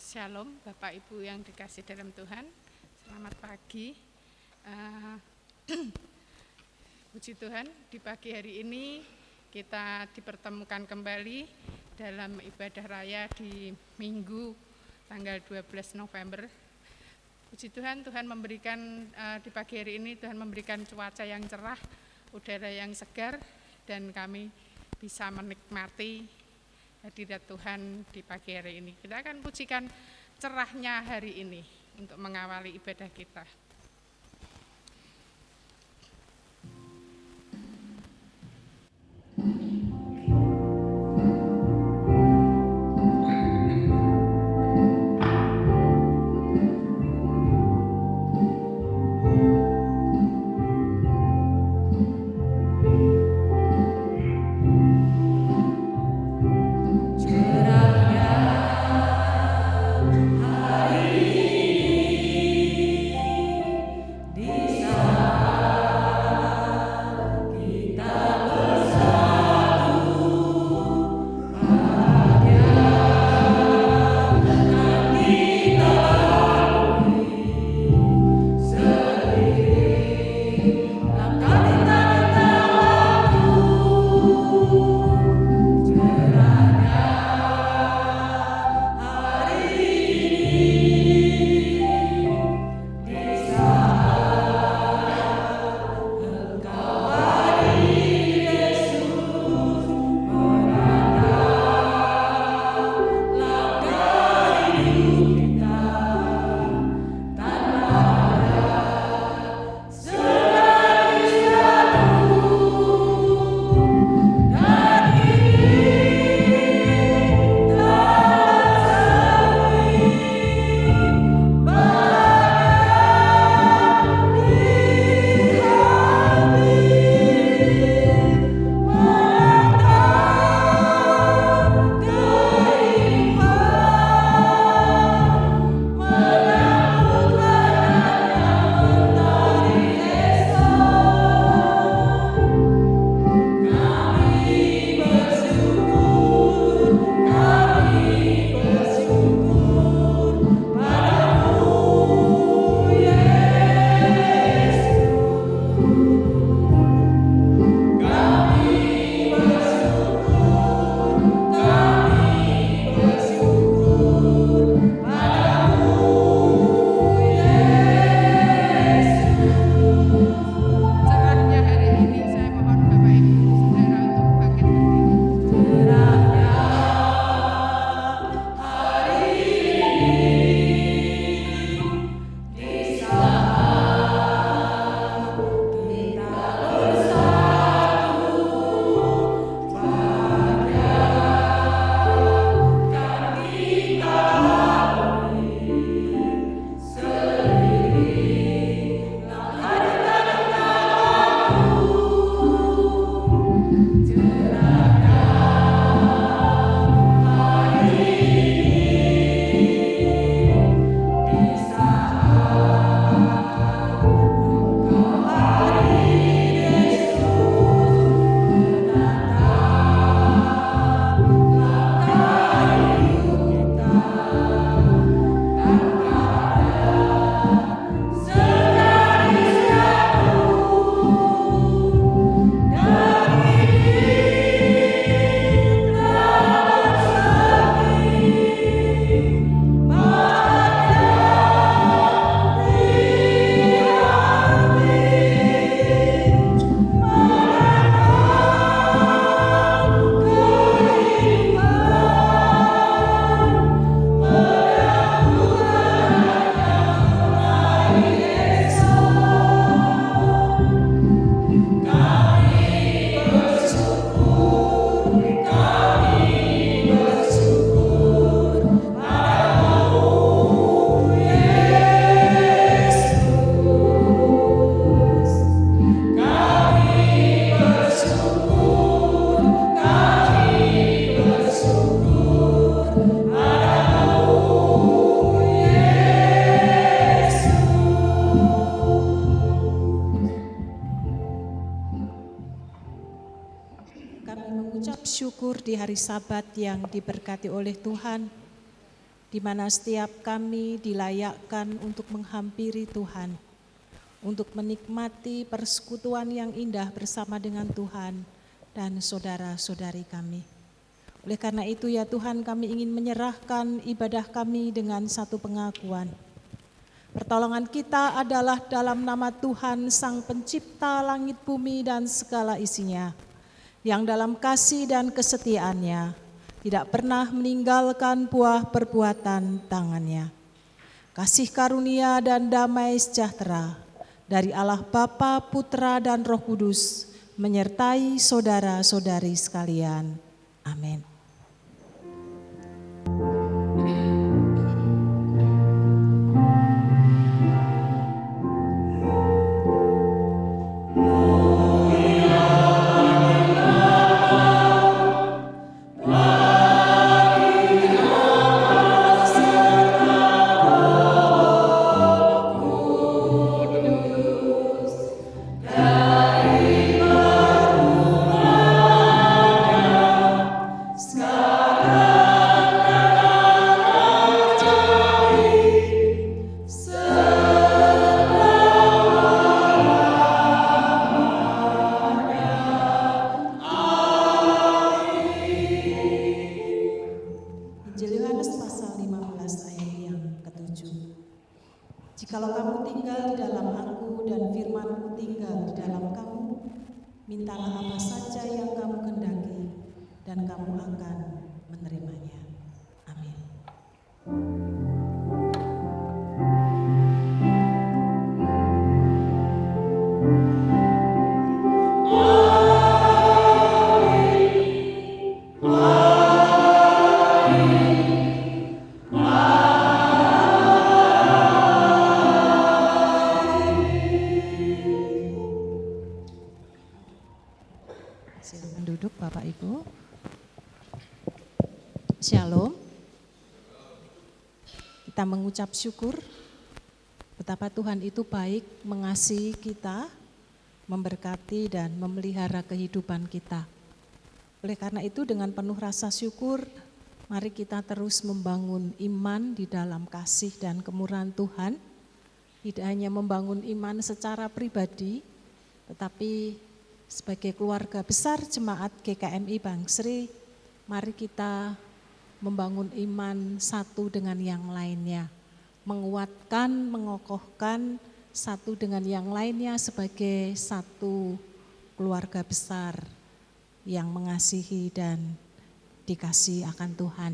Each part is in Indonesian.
Shalom Bapak Ibu yang dikasih dalam Tuhan, selamat pagi. Puji Tuhan, di pagi hari ini kita dipertemukan kembali dalam ibadah raya di Minggu tanggal 12 November. Puji Tuhan, Tuhan memberikan di pagi hari ini Tuhan memberikan cuaca yang cerah, udara yang segar, dan kami bisa menikmati hadirat Tuhan di pagi hari ini. Kita akan pujikan cerahnya hari ini untuk mengawali ibadah kita. Kami mengucap syukur di hari Sabat yang diberkati oleh Tuhan. di mana setiap kami dilayakkan untuk menghampiri Tuhan, untuk menikmati persekutuan yang indah bersama dengan Tuhan dan saudara-saudari kami. Oleh karena itu ya Tuhan, kami ingin menyerahkan ibadah kami dengan satu pengakuan. Pertolongan kita adalah dalam nama Tuhan Sang Pencipta langit bumi dan segala isinya, yang dalam kasih dan kesetiaannya tidak pernah meninggalkan buah perbuatan tangannya. Kasih karunia dan damai sejahtera dari Allah Bapa, Putra dan Roh Kudus menyertai saudara-saudari sekalian. Amin. Jikalau kamu tinggal di dalam aku dan firman-Ku tinggal di dalam kamu, mintalah apa saja yang kamu kehendaki dan kamu akan menerimanya. Amin. Silakan duduk Bapak Ibu. Shalom. Kita mengucap syukur betapa Tuhan itu baik, mengasihi kita, memberkati dan memelihara kehidupan kita. Oleh karena itu dengan penuh rasa syukur, mari kita terus membangun iman di dalam kasih dan kemurahan Tuhan. Tidak hanya membangun iman secara pribadi, tetapi sebagai keluarga besar jemaat GKMI Bangsri, mari kita membangun iman satu dengan yang lainnya, menguatkan, mengokohkan satu dengan yang lainnya sebagai satu keluarga besar yang mengasihi dan dikasihi akan Tuhan.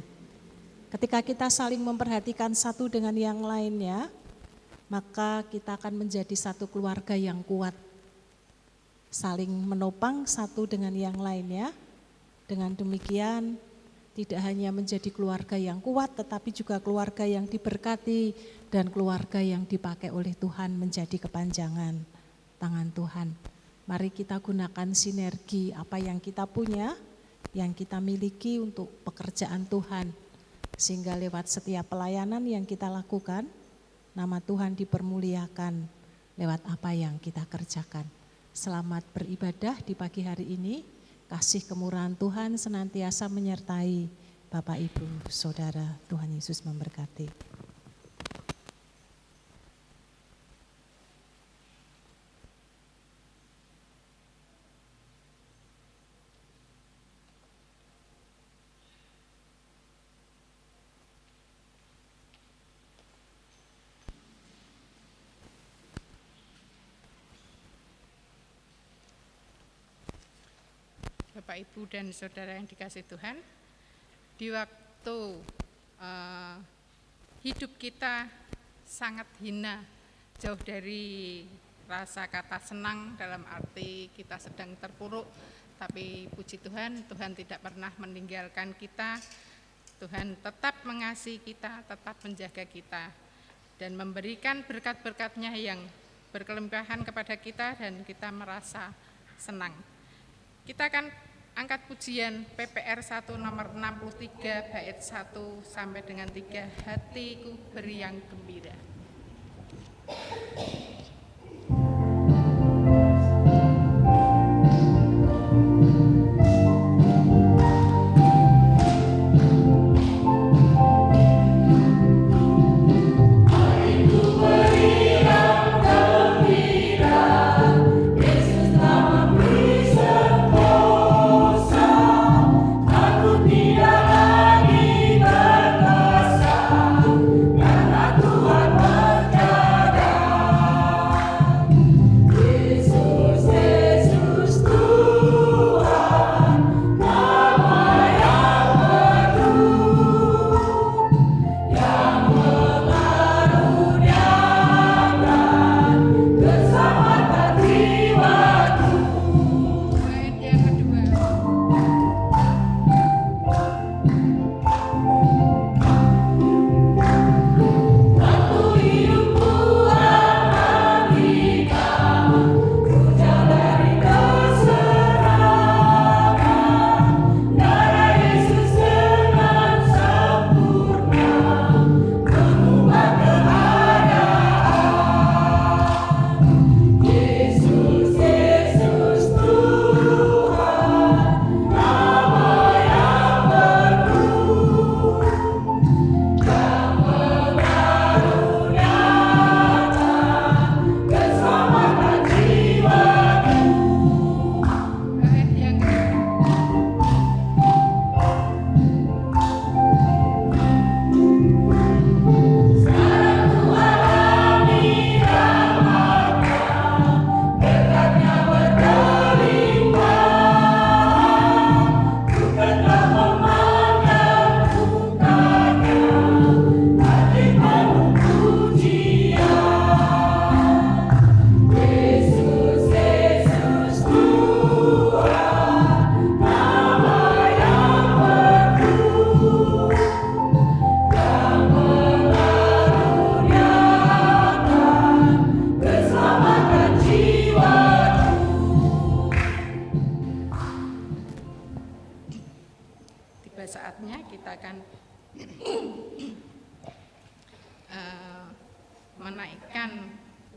Ketika kita saling memperhatikan satu dengan yang lainnya, maka kita akan menjadi satu keluarga yang kuat, saling menopang satu dengan yang lainnya. Dengan demikian tidak hanya menjadi keluarga yang kuat, tetapi juga keluarga yang diberkati dan keluarga yang dipakai oleh Tuhan menjadi kepanjangan tangan Tuhan. Mari kita gunakan sinergi apa yang kita punya, yang kita miliki untuk pekerjaan Tuhan, sehingga lewat setiap pelayanan yang kita lakukan, nama Tuhan dipermuliakan lewat apa yang kita kerjakan. Selamat beribadah di pagi hari ini. Kasih kemurahan Tuhan senantiasa menyertai Bapak, Ibu, Saudara. Tuhan Yesus memberkati. Bapak, Ibu, dan Saudara yang dikasihi Tuhan, di waktu hidup kita sangat hina, jauh dari rasa kata senang dalam arti kita sedang terpuruk, tapi puji Tuhan, Tuhan tidak pernah meninggalkan kita. Tuhan tetap mengasihi kita, tetap menjaga kita, dan memberikan berkat-berkat-Nya yang berkelimpahan kepada kita dan kita merasa senang. Kita akan angkat pujian PPR 1 nomor 63 bait 1 sampai dengan 3, hatiku beriang gembira.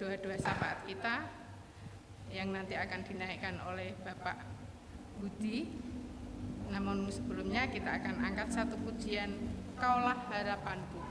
doa-doa syafaat kita yang nanti akan dinaikkan oleh Bapak Budi. Namun sebelumnya kita akan angkat satu pujian, Kaulah Harapanku.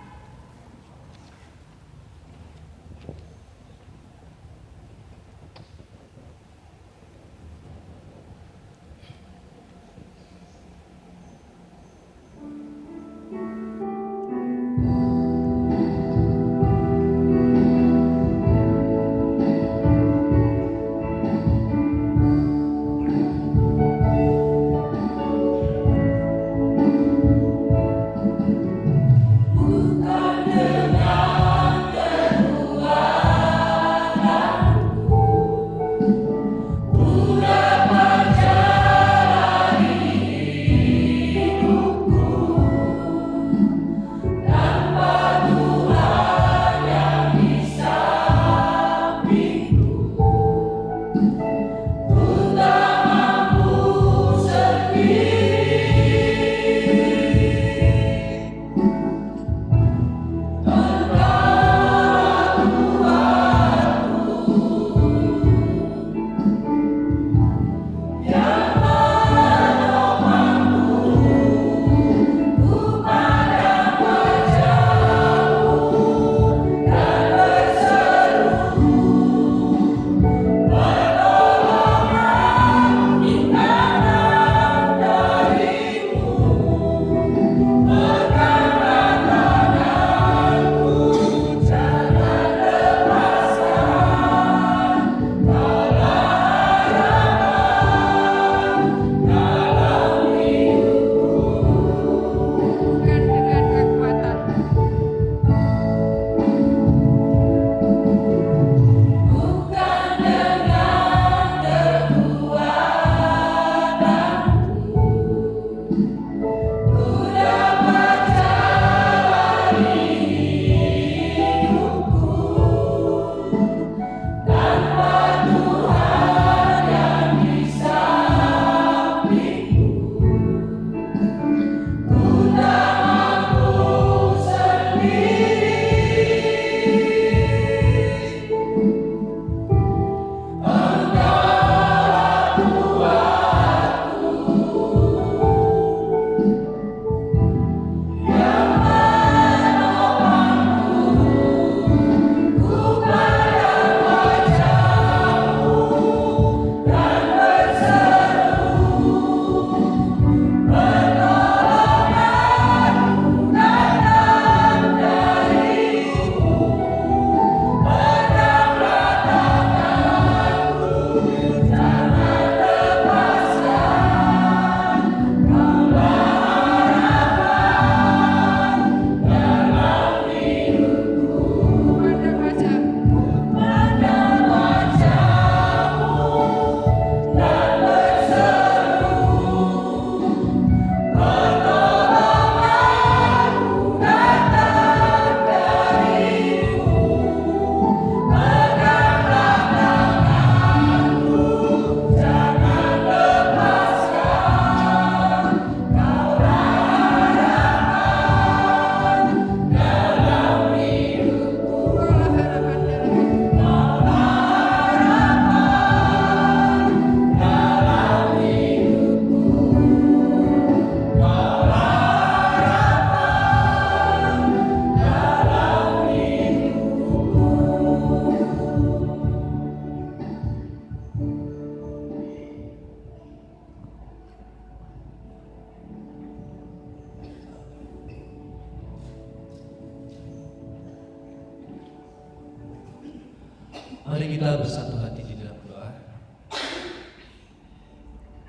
Mari kita bersatu hati di dalam doa.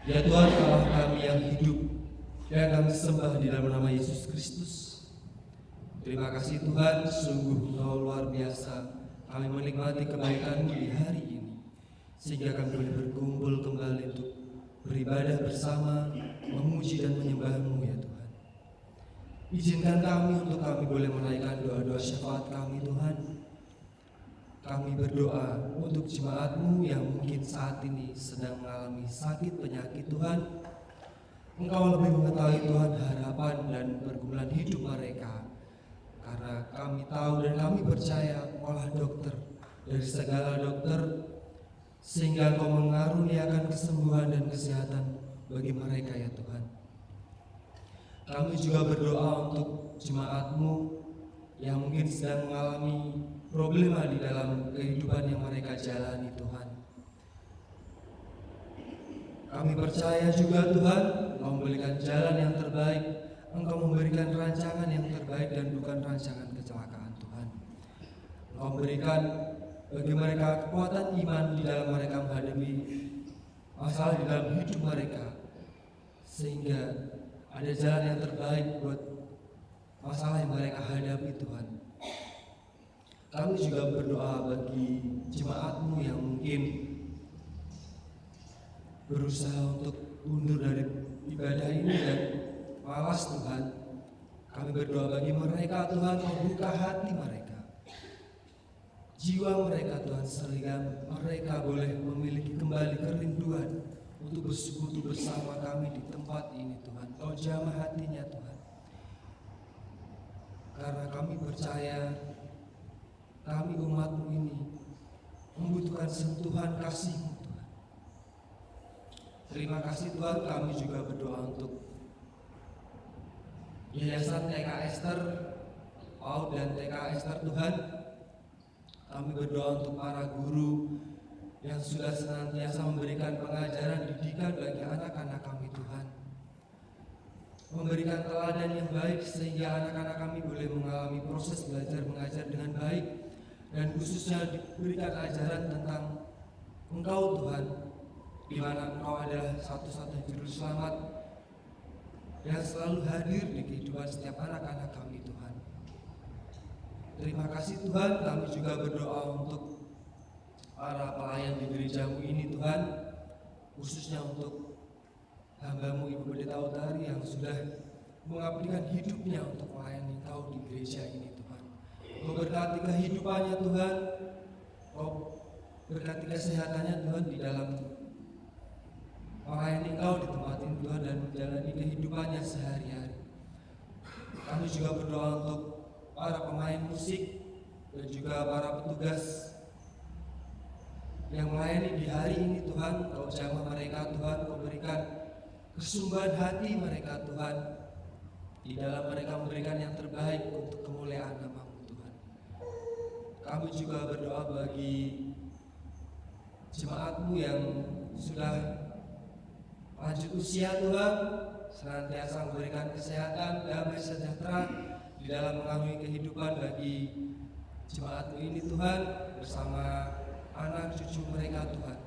Ya Tuhan Allah kami yang hidup, yang kami sembah di dalam nama Yesus Kristus. Terima kasih Tuhan, sungguh Engkau luar biasa. Kami menikmati kebaikan-Mu di hari ini, sehingga kami boleh berkumpul kembali untuk beribadah bersama, memuji dan menyembah-Mu ya Tuhan. Izinkan kami untuk kami boleh menaikkan doa-doa syafaat kami Tuhan. Kami berdoa untuk jemaat-Mu yang mungkin saat ini sedang mengalami sakit penyakit Tuhan. Engkau lebih mengetahui Tuhan harapan dan pergumulan hidup mereka. Karena kami tahu dan kami percaya Engkaulah dokter dari segala dokter, sehingga Engkau mengaruniakan kesembuhan dan kesehatan bagi mereka ya Tuhan. Kami juga berdoa untuk jemaat-Mu yang mungkin sedang mengalami problema di dalam kehidupan yang mereka jalani Tuhan. Kami percaya juga Tuhan, Engkau memberikan jalan yang terbaik, Engkau memberikan rancangan yang terbaik dan bukan rancangan kecelakaan Tuhan. Engkau memberikan bagi mereka kekuatan iman di dalam mereka menghadapi masalah di dalam hidup mereka, sehingga ada jalan yang terbaik buat masalah yang mereka hadapi Tuhan. Kami juga berdoa bagi jemaat-Mu yang mungkin berusaha untuk mundur dari ibadah ini dan malas Tuhan. Kami berdoa bagi mereka Tuhan, membuka hati mereka, jiwa mereka Tuhan, sehingga mereka boleh memiliki kembali kerinduan untuk bersekutu bersama kami di tempat ini Tuhan. Kau jamah hatinya Tuhan, karena kami percaya kami umat-Mu ini membutuhkan sentuhan kasih-Mu Tuhan. Terima kasih Tuhan. Kami juga berdoa untuk Yayasan TK Ester PAUD dan TK Ester Tuhan. Kami berdoa untuk para guru yang sudah senantiasa memberikan pengajaran didikan bagi anak-anak kami Tuhan, memberikan teladan yang baik sehingga anak-anak kami boleh mengalami proses belajar mengajar dengan baik, dan khususnya diberikan ajaran tentang Engkau Tuhan, di mana Engkau adalah satu-satunya juru selamat yang selalu hadir di kehidupan setiap anak-anak kami Tuhan. Terima kasih Tuhan. Kami juga berdoa untuk para pelayan di gereja-Mu ini Tuhan, khususnya untuk hamba-Mu Ibu Pendeta Utari yang sudah mengabdikan hidupnya untuk melayani Engkau di gereja ini Tuhan. Kau berkati kehidupannya Tuhan, Kau berkati kesehatannya Tuhan di dalam melayani Engkau di tempat ini Tuhan dan menjalani kehidupannya sehari-hari. Kami juga berdoa untuk para pemain musik dan juga para petugas yang melayani di hari ini Tuhan. Kau jamah mereka Tuhan, Kau berikan kesungguhan hati mereka Tuhan, di dalam mereka memberikan yang terbaik untuk kemuliaan nama-Mu Tuhan. Kami juga berdoa bagi jemaat-Mu yang sudah lanjut usia Tuhan, senantiasa memberikan kesehatan, damai sejahtera di dalam mengarungi kehidupan bagi jemaat-Mu ini Tuhan, bersama anak cucu mereka Tuhan.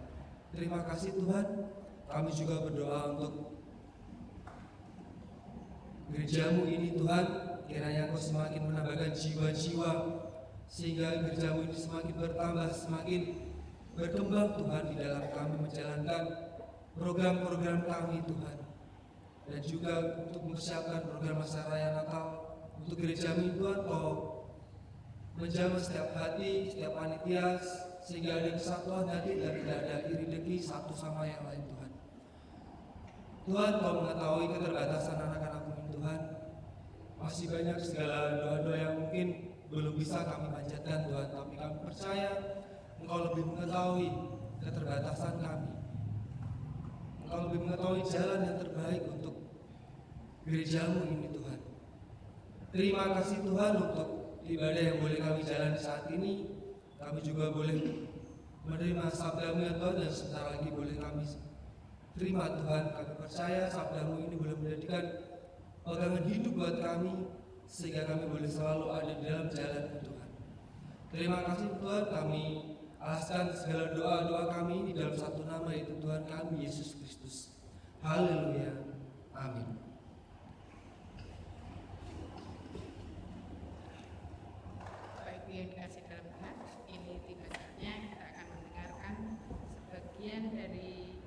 Terima kasih Tuhan. Kami juga berdoa untuk gereja-Mu ini Tuhan, kiranya Kau semakin menambahkan jiwa-jiwa sehingga gereja-Mu ini semakin bertambah, semakin berkembang Tuhan di dalam kami menjalankan program-program kami Tuhan, dan juga untuk mempersiapkan program masa raya Natal untuk gereja-Mu Tuhan. Kau menjamah setiap hati, setiap panitia, sehingga ada kesatuan hati dan tidak ada iri dengki satu sama yang lain Tuhan. Tuhan, Kau mengetahui keterbatasan anak-anak-Mu Tuhan. Masih banyak segala doa-doa yang mungkin belum bisa kami panjatkan Tuhan, tapi kami percaya Engkau lebih mengetahui keterbatasan kami. Engkau lebih mengetahui jalan yang terbaik untuk gereja-Mu ini Tuhan. Terima kasih Tuhan untuk ibadah yang boleh kami jalani saat ini. Kami juga boleh menerima sabda-Mu ya Tuhan, dan sebentar lagi boleh kami terima Tuhan. Kami percaya sabda-Mu ini boleh menjadikan pegangan hidup buat kami, sehingga kami boleh selalu ada di dalam jalan Tuhan. Terima kasih Tuhan. Kami alaskan segala doa-doa kami di dalam satu nama, yaitu Tuhan kami Yesus Kristus. Haleluya. Amin. Baik yang dikasih dalam Tuhan, ini tiba saatnya kita akan mendengarkan sebagian dari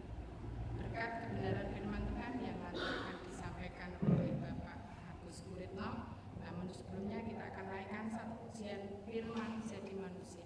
berkat kebenaran firman Tuhan yang nanti akan disampaikan oleh Bapak Agus Guritno. Namun sebelumnya kita akan naikkan satu pujian firman jadi manusia.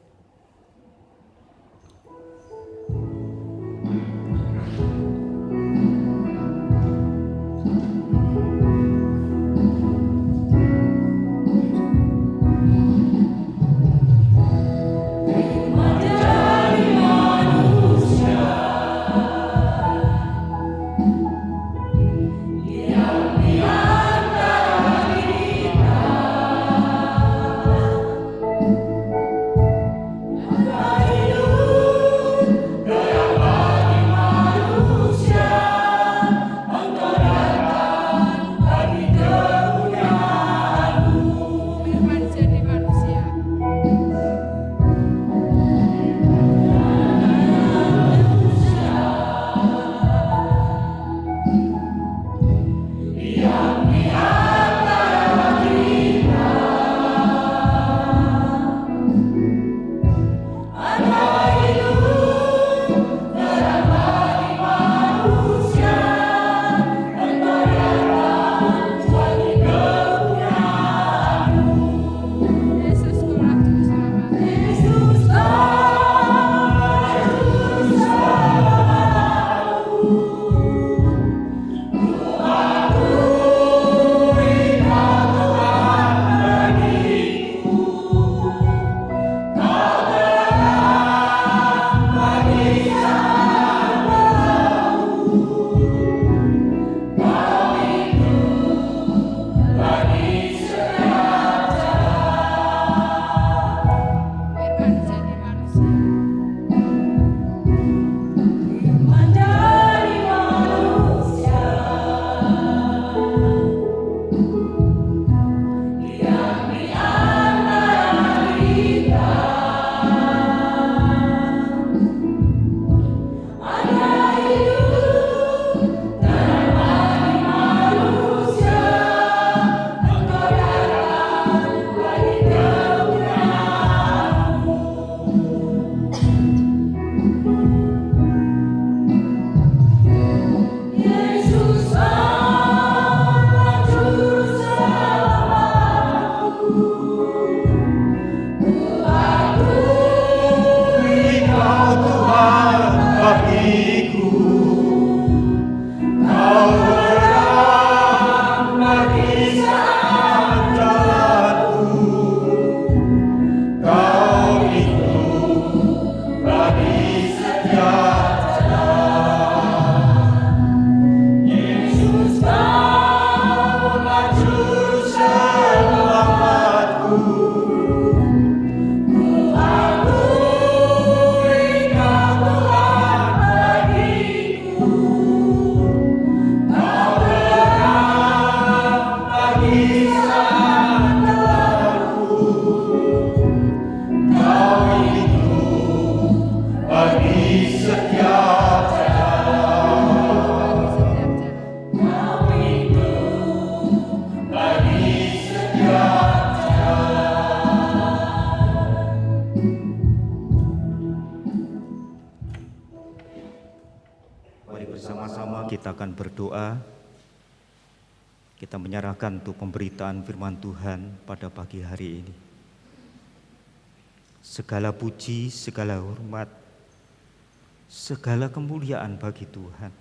Kita akan berdoa, kita menyerahkan untuk pemberitaan firman Tuhan pada pagi hari ini. Segala puji, segala hormat, segala kemuliaan bagi Tuhan.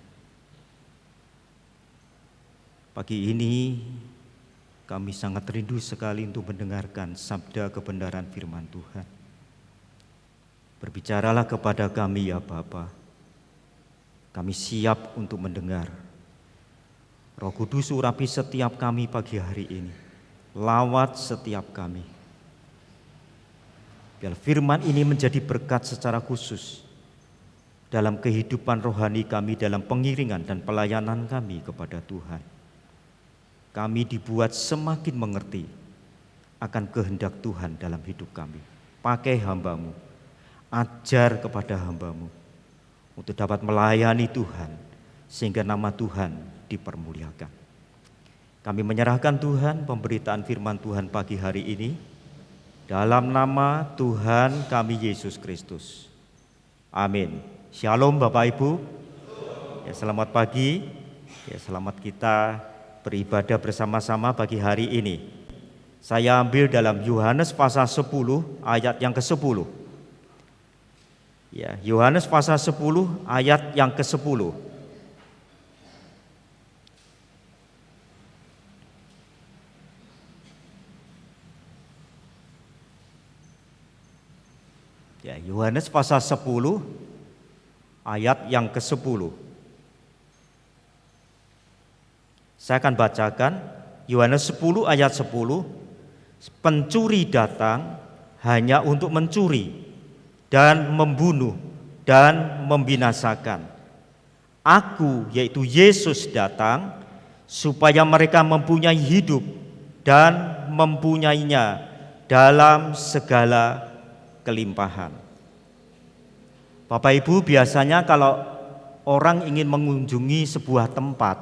Pagi ini kami sangat rindu sekali untuk mendengarkan sabda kebenaran firman Tuhan. Berbicaralah kepada kami ya Bapa. Kami siap untuk mendengar. Roh Kudus urapi setiap kami pagi hari ini. Lawat setiap kami. Biar firman ini menjadi berkat secara khusus dalam kehidupan rohani kami, dalam pengiringan dan pelayanan kami kepada Tuhan. Kami dibuat semakin mengerti akan kehendak Tuhan dalam hidup kami. Pakai hamba-Mu, ajar kepada hamba-Mu untuk dapat melayani Tuhan, sehingga nama Tuhan dipermuliakan. Kami menyerahkan Tuhan pemberitaan firman Tuhan pagi hari ini, dalam nama Tuhan kami Yesus Kristus. Amin. Shalom Bapak Ibu. Ya, selamat pagi. Ya, selamat kita beribadah bersama-sama pagi hari ini. Saya ambil dalam Yohanes pasal 10 ayat yang ke-10. Ya, Yohanes pasal 10 ayat yang ke-10. Ya, Yohanes pasal 10 ayat yang ke-10. Saya akan bacakan Yohanes 10 ayat 10. Pencuri datang hanya untuk mencuri dan membunuh dan membinasakan. Aku, yaitu Yesus, datang supaya mereka mempunyai hidup dan mempunyainya dalam segala kelimpahan. Bapak Ibu, biasanya kalau orang ingin mengunjungi sebuah tempat,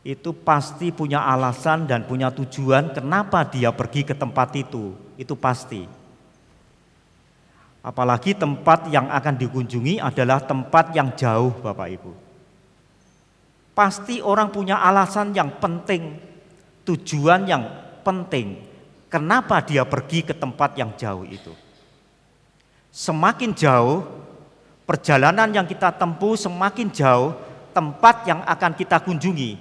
itu pasti punya alasan dan punya tujuan kenapa dia pergi ke tempat itu pasti. Apalagi tempat yang akan dikunjungi adalah tempat yang jauh, Bapak Ibu. Pasti orang punya alasan yang penting, tujuan yang penting, kenapa dia pergi ke tempat yang jauh itu. Semakin jauh, perjalanan yang kita tempuh semakin jauh, tempat yang akan kita kunjungi,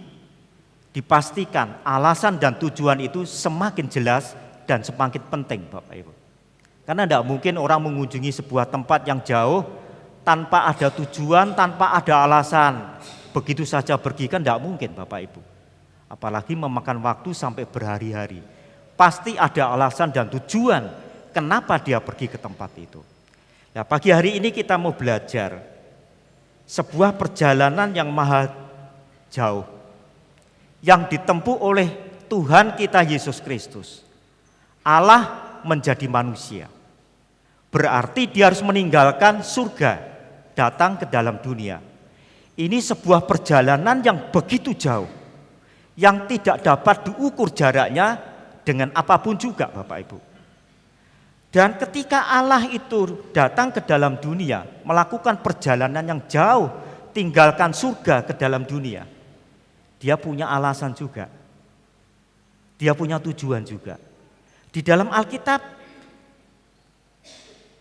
dipastikan alasan dan tujuan itu semakin jelas dan semakin penting, Bapak Ibu. Karena tidak mungkin orang mengunjungi sebuah tempat yang jauh tanpa ada tujuan, tanpa ada alasan. Begitu saja pergi kan tidak mungkin, Bapak Ibu. Apalagi memakan waktu sampai berhari-hari. Pasti ada alasan dan tujuan kenapa dia pergi ke tempat itu. Nah, pagi hari ini kita mau belajar sebuah perjalanan yang maha jauh yang ditempuh oleh Tuhan kita Yesus Kristus. Allah menjadi manusia. Berarti dia harus meninggalkan surga, datang ke dalam dunia. Ini sebuah perjalanan yang begitu jauh, yang tidak dapat diukur jaraknya dengan apapun juga, Bapak Ibu. Dan ketika Allah itu datang ke dalam dunia, melakukan perjalanan yang jauh, tinggalkan surga ke dalam dunia, dia punya alasan juga. Dia punya tujuan juga. Di dalam Alkitab,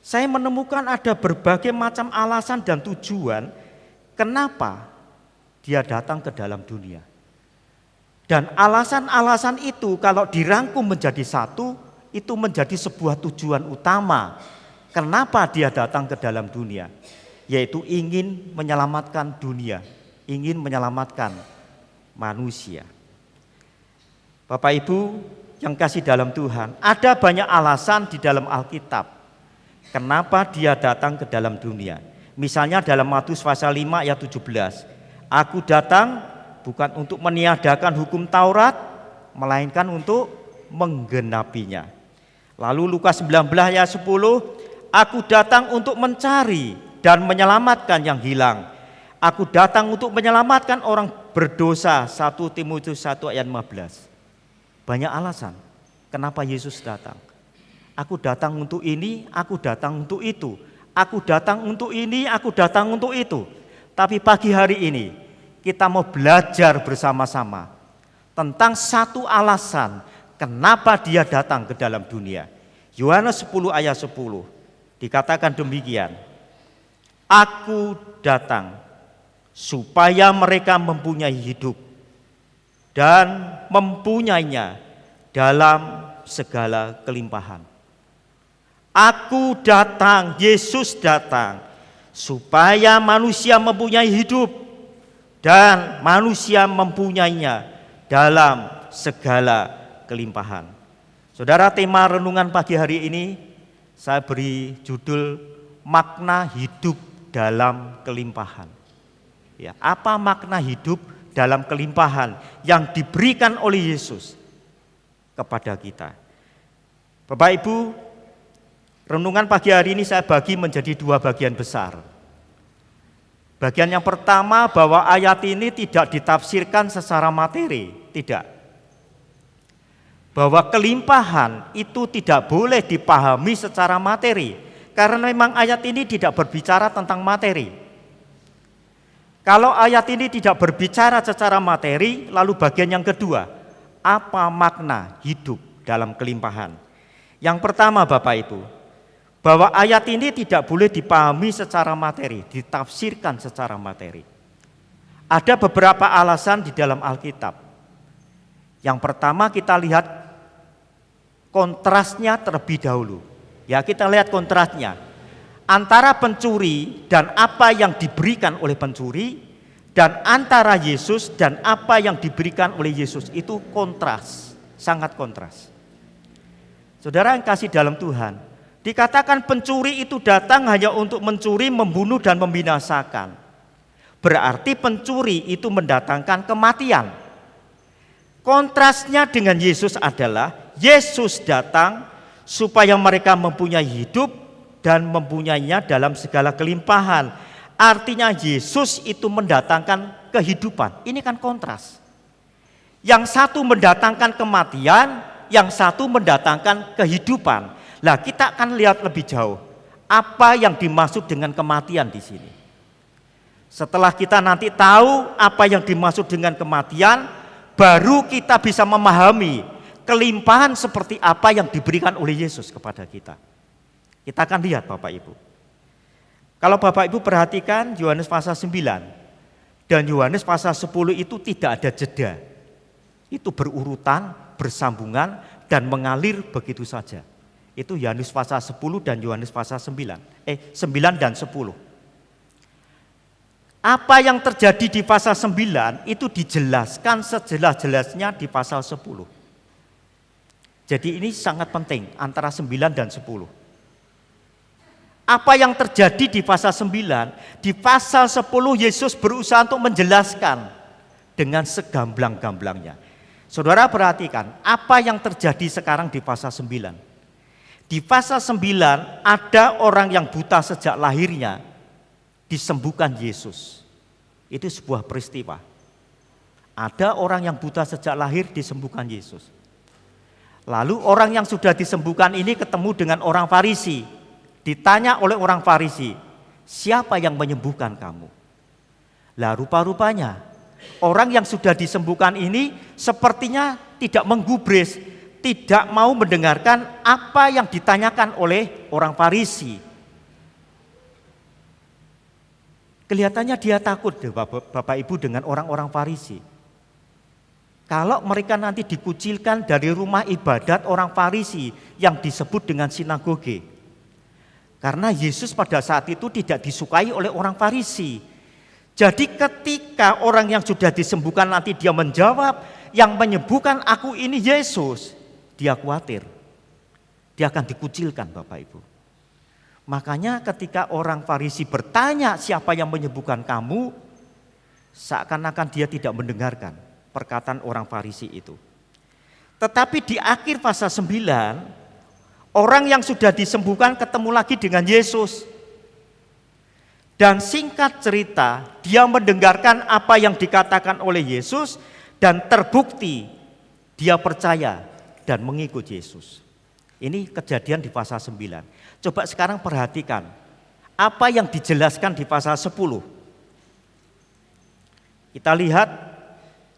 saya menemukan ada berbagai macam alasan dan tujuan kenapa dia datang ke dalam dunia. Dan alasan-alasan itu kalau dirangkum menjadi satu, itu menjadi sebuah tujuan utama. Kenapa dia datang ke dalam dunia? Yaitu ingin menyelamatkan dunia, ingin menyelamatkan manusia. Bapak Ibu, yang kasih dalam Tuhan, ada banyak alasan di dalam Alkitab kenapa dia datang ke dalam dunia. Misalnya dalam Matius pasal 5 ayat 17, aku datang bukan untuk meniadakan hukum Taurat, melainkan untuk menggenapinya. Lalu Lukas 19 ayat 10, aku datang untuk mencari dan menyelamatkan yang hilang. Aku datang untuk menyelamatkan orang berdosa. 1 Timotius 1 ayat 15. Banyak alasan kenapa Yesus datang. Aku datang untuk ini, aku datang untuk itu. Aku datang untuk ini, aku datang untuk itu. Tapi pagi hari ini kita mau belajar bersama-sama tentang satu alasan kenapa dia datang ke dalam dunia. Yohanes 10 ayat 10 dikatakan demikian. Aku datang supaya mereka mempunyai hidup dan mempunyainya dalam segala kelimpahan. Aku datang, Yesus datang supaya manusia mempunyai hidup dan manusia mempunyainya dalam segala kelimpahan. Saudara, tema renungan pagi hari ini saya beri judul makna hidup dalam kelimpahan. Ya, apa makna hidup dalam kelimpahan yang diberikan oleh Yesus kepada kita? Bapak Ibu, renungan pagi hari ini saya bagi menjadi dua bagian besar. Bagian yang pertama, bahwa ayat ini tidak ditafsirkan secara materi, tidak. Bahwa kelimpahan itu tidak boleh dipahami secara materi, karena memang ayat ini tidak berbicara tentang materi. Kalau ayat ini tidak berbicara secara materi, lalu bagian yang kedua, apa makna hidup dalam kelimpahan? Yang pertama Bapak Ibu, bahwa ayat ini tidak boleh dipahami secara materi, ditafsirkan secara materi. Ada beberapa alasan di dalam Alkitab. Yang pertama kita lihat kontrasnya terlebih dahulu. Ya, kita lihat kontrasnya. Antara pencuri dan apa yang diberikan oleh pencuri, dan antara Yesus dan apa yang diberikan oleh Yesus, itu kontras, sangat kontras. Saudara yang kasih dalam Tuhan, dikatakan pencuri itu datang hanya untuk mencuri, membunuh dan membinasakan. Berarti pencuri itu mendatangkan kematian. Kontrasnya dengan Yesus adalah Yesus datang supaya mereka mempunyai hidup dan mempunyainya dalam segala kelimpahan. Artinya Yesus itu mendatangkan kehidupan. Ini kan kontras. Yang satu mendatangkan kematian, yang satu mendatangkan kehidupan. Lah, kita akan lihat lebih jauh apa yang dimaksud dengan kematian di sini. Setelah kita nanti tahu apa yang dimaksud dengan kematian, baru kita bisa memahami kelimpahan seperti apa yang diberikan oleh Yesus kepada kita. Kita akan lihat Bapak Ibu. Kalau Bapak Ibu perhatikan Yohanes pasal 9 dan Yohanes pasal 10 itu tidak ada jeda. Itu berurutan, bersambungan dan mengalir begitu saja. Itu Yohanes pasal 10 dan Yohanes pasal 9 dan 10. Apa yang terjadi di pasal 9 itu dijelaskan sejelas-jelasnya di pasal 10. Jadi ini sangat penting antara 9 dan 10. Apa yang terjadi di pasal 9, di pasal 10 Yesus berusaha untuk menjelaskan dengan segamblang-gamblangnya. Saudara perhatikan, apa yang terjadi sekarang di pasal 9. Di pasal 9 ada orang yang buta sejak lahirnya disembuhkan Yesus. Itu sebuah peristiwa. Ada orang yang buta sejak lahir disembuhkan Yesus. Lalu orang yang sudah disembuhkan ini ketemu dengan orang Farisi. Ditanya oleh orang Farisi, siapa yang menyembuhkan kamu? Lah, rupa-rupanya orang yang sudah disembuhkan ini sepertinya tidak menggubris, tidak mau mendengarkan apa yang ditanyakan oleh orang Farisi. Kelihatannya dia takut deh Bapak Ibu dengan orang-orang Farisi. Kalau mereka nanti dikucilkan dari rumah ibadat orang Farisi yang disebut dengan sinagoge. Karena Yesus pada saat itu tidak disukai oleh orang Farisi. Jadi ketika orang yang sudah disembuhkan nanti dia menjawab, yang menyembuhkan aku ini Yesus. dia khawatir. Dia akan dikucilkan Bapak Ibu. Makanya ketika orang Farisi bertanya siapa yang menyembuhkan kamu, seakan-akan dia tidak mendengarkan perkataan orang Farisi itu. Tetapi di akhir pasal 9, orang yang sudah disembuhkan ketemu lagi dengan Yesus. Dan singkat cerita, dia mendengarkan apa yang dikatakan oleh Yesus dan terbukti dia percaya dan mengikut Yesus. Ini kejadian di pasal 9. Coba sekarang perhatikan apa yang dijelaskan di pasal 10. Kita lihat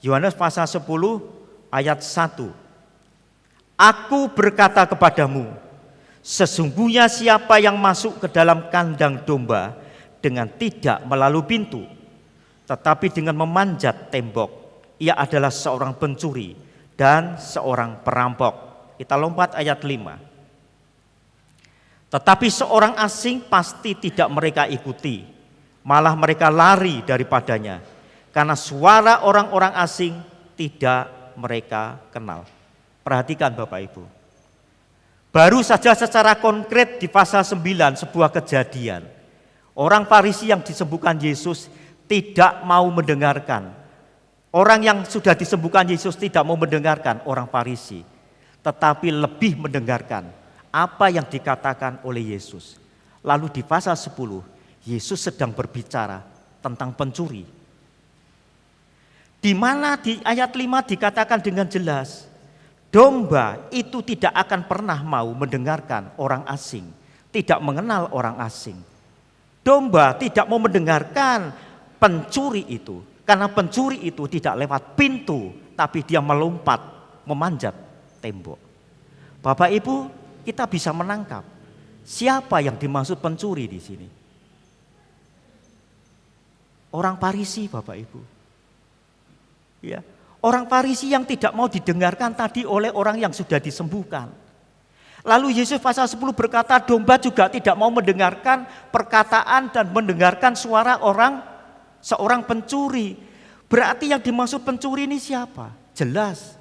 Yohanes pasal 10 ayat 1. Aku berkata kepadamu, sesungguhnya siapa yang masuk ke dalam kandang domba dengan tidak melalui pintu, tetapi dengan memanjat tembok, ia adalah seorang pencuri dan seorang perampok. Kita lompat ayat 5. Tetapi seorang asing pasti tidak mereka ikuti, malah mereka lari daripadanya, karena suara orang-orang asing tidak mereka kenal. Perhatikan Bapak Ibu. Baru saja secara konkret di pasal 9 sebuah kejadian. Orang Farisi yang disembuhkan Yesus tidak mau mendengarkan. Orang yang sudah disembuhkan Yesus tidak mau mendengarkan orang Farisi. Tetapi lebih mendengarkan apa yang dikatakan oleh Yesus. Lalu di pasal 10 Yesus sedang berbicara tentang pencuri. Di mana di ayat 5 dikatakan dengan jelas, domba itu tidak akan pernah mau mendengarkan orang asing, tidak mengenal orang asing. Domba tidak mau mendengarkan pencuri itu, karena pencuri itu tidak lewat pintu, tapi dia melompat, memanjat tembok. Bapak Ibu, kita bisa menangkap siapa yang dimaksud pencuri di sini. Orang Farisi, Bapak Ibu. Ya. Orang Farisi yang tidak mau didengarkan tadi oleh orang yang sudah disembuhkan. Lalu Yesus pasal 10 berkata, domba juga tidak mau mendengarkan perkataan dan mendengarkan suara seorang pencuri. Berarti yang dimaksud pencuri ini siapa? Jelas,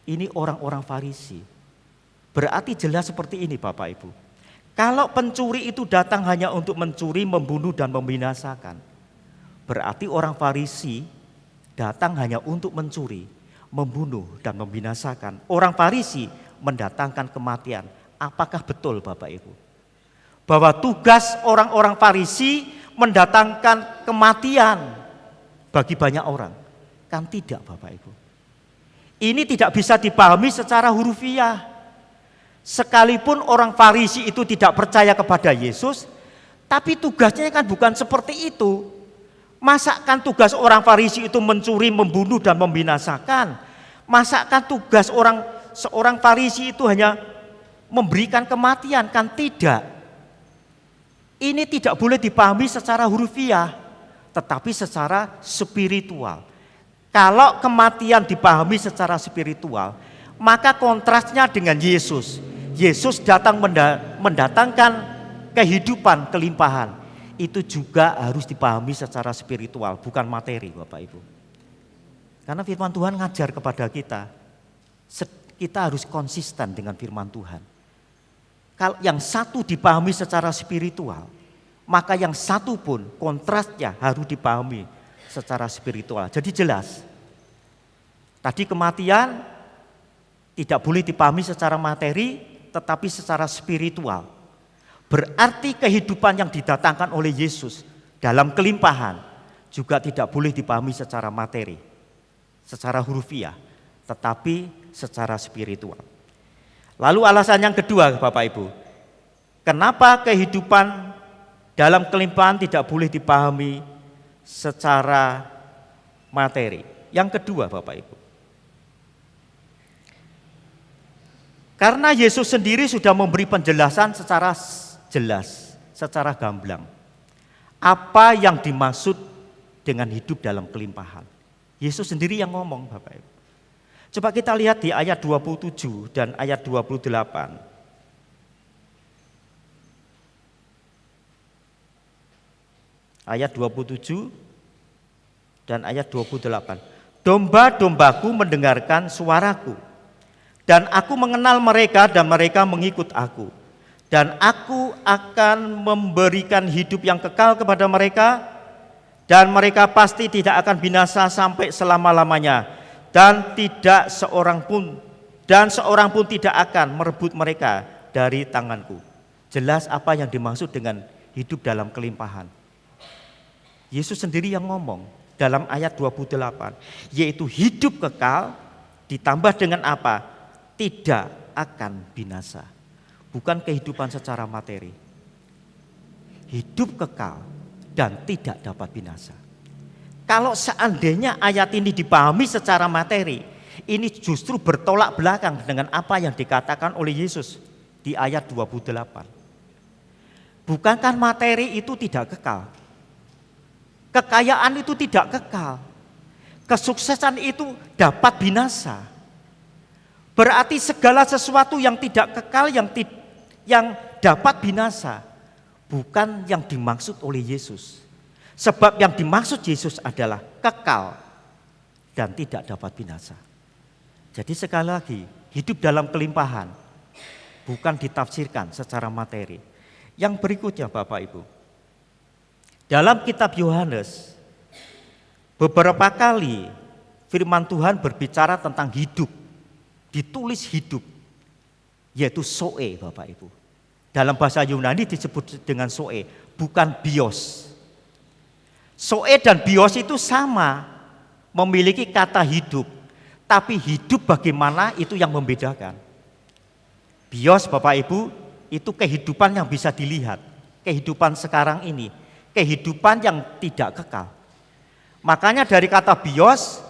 ini orang-orang Farisi. Berarti jelas seperti ini Bapak Ibu. Kalau pencuri itu datang hanya untuk mencuri, membunuh dan membinasakan, berarti orang Farisi datang hanya untuk mencuri, membunuh dan membinasakan. Orang Farisi mendatangkan kematian. Apakah betul Bapak Ibu? Bahwa tugas orang-orang Farisi mendatangkan kematian bagi banyak orang? Kan tidak Bapak Ibu. Ini tidak bisa dipahami secara hurufiah. Sekalipun orang Farisi itu tidak percaya kepada Yesus, tapi tugasnya kan bukan seperti itu. Masakan tugas orang Farisi itu mencuri, membunuh dan membinasakan? Masakan tugas seorang Farisi itu hanya memberikan kematian? Kan tidak. Ini tidak boleh dipahami secara hurufiah, tetapi secara spiritual. Kalau kematian dipahami secara spiritual, maka kontrasnya dengan Yesus. Yesus datang mendatangkan kehidupan, kelimpahan. Itu juga harus dipahami secara spiritual, bukan materi Bapak Ibu. Karena firman Tuhan ngajar kepada kita harus konsisten dengan firman Tuhan. Kalau yang satu dipahami secara spiritual, maka yang satu pun kontrasnya harus dipahami secara spiritual. Jadi jelas, tadi kematian tidak boleh dipahami secara materi, tetapi secara spiritual. Berarti kehidupan yang didatangkan oleh Yesus dalam kelimpahan juga tidak boleh dipahami secara materi, secara hurufiah, tetapi secara spiritual. Lalu alasan yang kedua Bapak Ibu, kenapa kehidupan dalam kelimpahan tidak boleh dipahami secara materi? Yang kedua Bapak Ibu, karena Yesus sendiri sudah memberi penjelasan secara jelas, secara gamblang, apa yang dimaksud dengan hidup dalam kelimpahan. Yesus sendiri yang ngomong Bapak Ibu. Coba kita lihat di ayat 27 dan ayat 28. Ayat 27 dan ayat 28. Domba-dombaku mendengarkan suaraku, Dan aku mengenal mereka dan mereka mengikut aku. Dan aku akan memberikan hidup yang kekal kepada mereka, dan mereka pasti tidak akan binasa sampai selama-lamanya, dan seorang pun tidak akan merebut mereka dari tanganku. Jelas apa yang dimaksud dengan hidup dalam kelimpahan. Yesus sendiri yang ngomong dalam ayat 28, yaitu hidup kekal ditambah dengan apa? Tidak akan binasa. Bukan kehidupan secara materi. Hidup kekal dan tidak dapat binasa. Kalau seandainya ayat ini dipahami secara materi, ini justru bertolak belakang dengan apa yang dikatakan oleh Yesus di ayat 28. Bukankah materi itu tidak kekal? Kekayaan itu tidak kekal. Kesuksesan itu dapat binasa. Berarti segala sesuatu yang tidak kekal, yang dapat binasa, bukan yang dimaksud oleh Yesus. Sebab yang dimaksud Yesus adalah kekal dan tidak dapat binasa. Jadi sekali lagi, hidup dalam kelimpahan bukan ditafsirkan secara materi. Yang berikutnya Bapak Ibu, dalam kitab Yohanes beberapa kali firman Tuhan berbicara tentang hidup, ditulis hidup, yaitu zoe Bapak Ibu. Dalam bahasa Yunani disebut dengan zoe, bukan bios. Zoe dan bios itu sama, memiliki kata hidup, tapi hidup bagaimana itu yang membedakan. Bios Bapak Ibu itu kehidupan yang bisa dilihat, kehidupan sekarang ini, kehidupan yang tidak kekal. Makanya dari kata bios,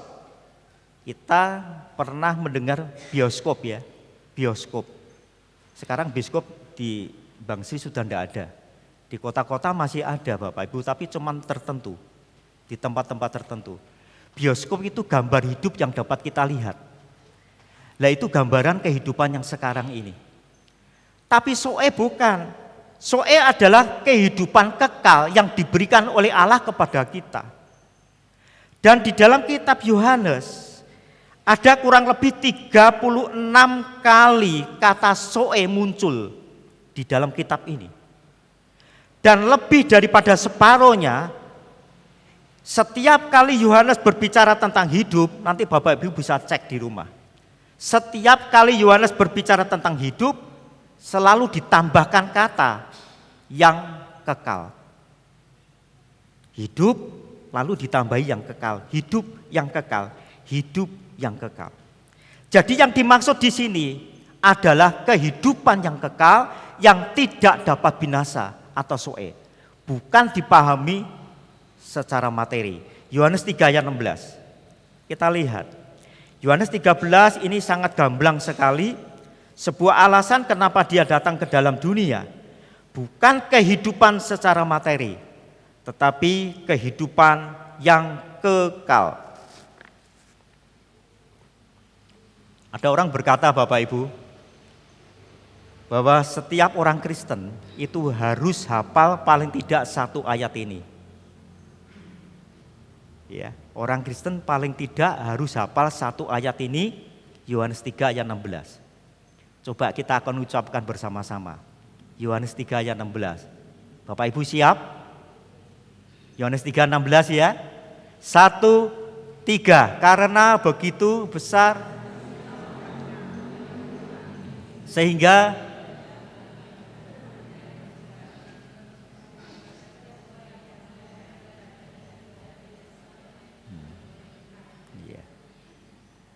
kita pernah mendengar bioskop ya, bioskop. Sekarang bioskop di Bangsi sudah tidak ada. Di kota-kota masih ada Bapak Ibu, tapi cuma tertentu, di tempat-tempat tertentu. Bioskop itu gambar hidup yang dapat kita lihat. Nah itu gambaran kehidupan yang sekarang ini. Tapi zoe bukan. Zoe adalah kehidupan kekal yang diberikan oleh Allah kepada kita. Dan di dalam kitab Yohanes ada kurang lebih 36 kali kata zoe muncul di dalam kitab ini. Dan lebih daripada separohnya, setiap kali Yohanes berbicara tentang hidup, nanti Bapak Ibu bisa cek di rumah. Setiap kali Yohanes berbicara tentang hidup, selalu ditambahkan kata yang kekal. Hidup lalu ditambahi yang kekal, hidup yang kekal, hidup yang kekal. Jadi yang dimaksud di sini adalah kehidupan yang kekal yang tidak dapat binasa atau zoe. Bukan dipahami secara materi. Yohanes 3 ayat 16. Kita lihat. Yohanes 13 ini sangat gamblang sekali. Sebuah alasan kenapa dia datang ke dalam dunia. Bukan kehidupan secara materi, tetapi kehidupan yang kekal. Ada orang berkata Bapak Ibu, bahwa setiap orang Kristen itu harus hafal paling tidak satu ayat ini. Ya, orang Kristen paling tidak harus hafal satu ayat ini, Yohanes 3 ayat 16. Coba kita akan ucapkan bersama-sama. Yohanes 3 ayat 16. Bapak Ibu siap? Yohanes 3 16 ya. 1, 3. Karena begitu besar sehingga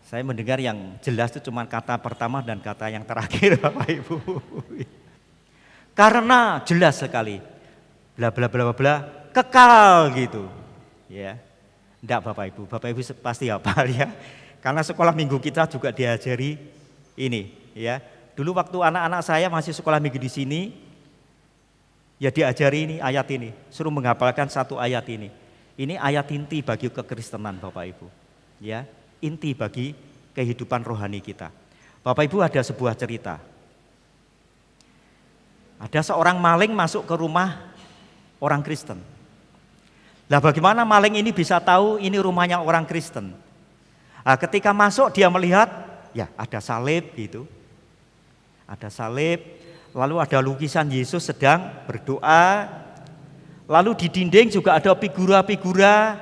saya mendengar yang jelas itu cuma kata pertama dan kata yang terakhir Bapak Ibu. Karena jelas sekali. Bla bla bla bla kekal gitu. Ya. Enggak Bapak Ibu pasti hafal ya. Karena sekolah minggu kita juga diajari ini ya. Dulu waktu anak-anak saya masih sekolah minggu di sini ya diajari ini ayat ini, suruh menghafalkan satu ayat ini. Ini ayat inti bagi kekristenan Bapak Ibu. Ya. Inti bagi kehidupan rohani kita. Bapak Ibu ada sebuah cerita. Ada seorang maling masuk ke rumah orang Kristen. Lah bagaimana maling ini bisa tahu ini rumahnya orang Kristen? Nah, ketika masuk dia melihat, ya ada salib gitu. Ada salib, lalu ada lukisan Yesus sedang berdoa. Lalu di dinding juga ada figura-figura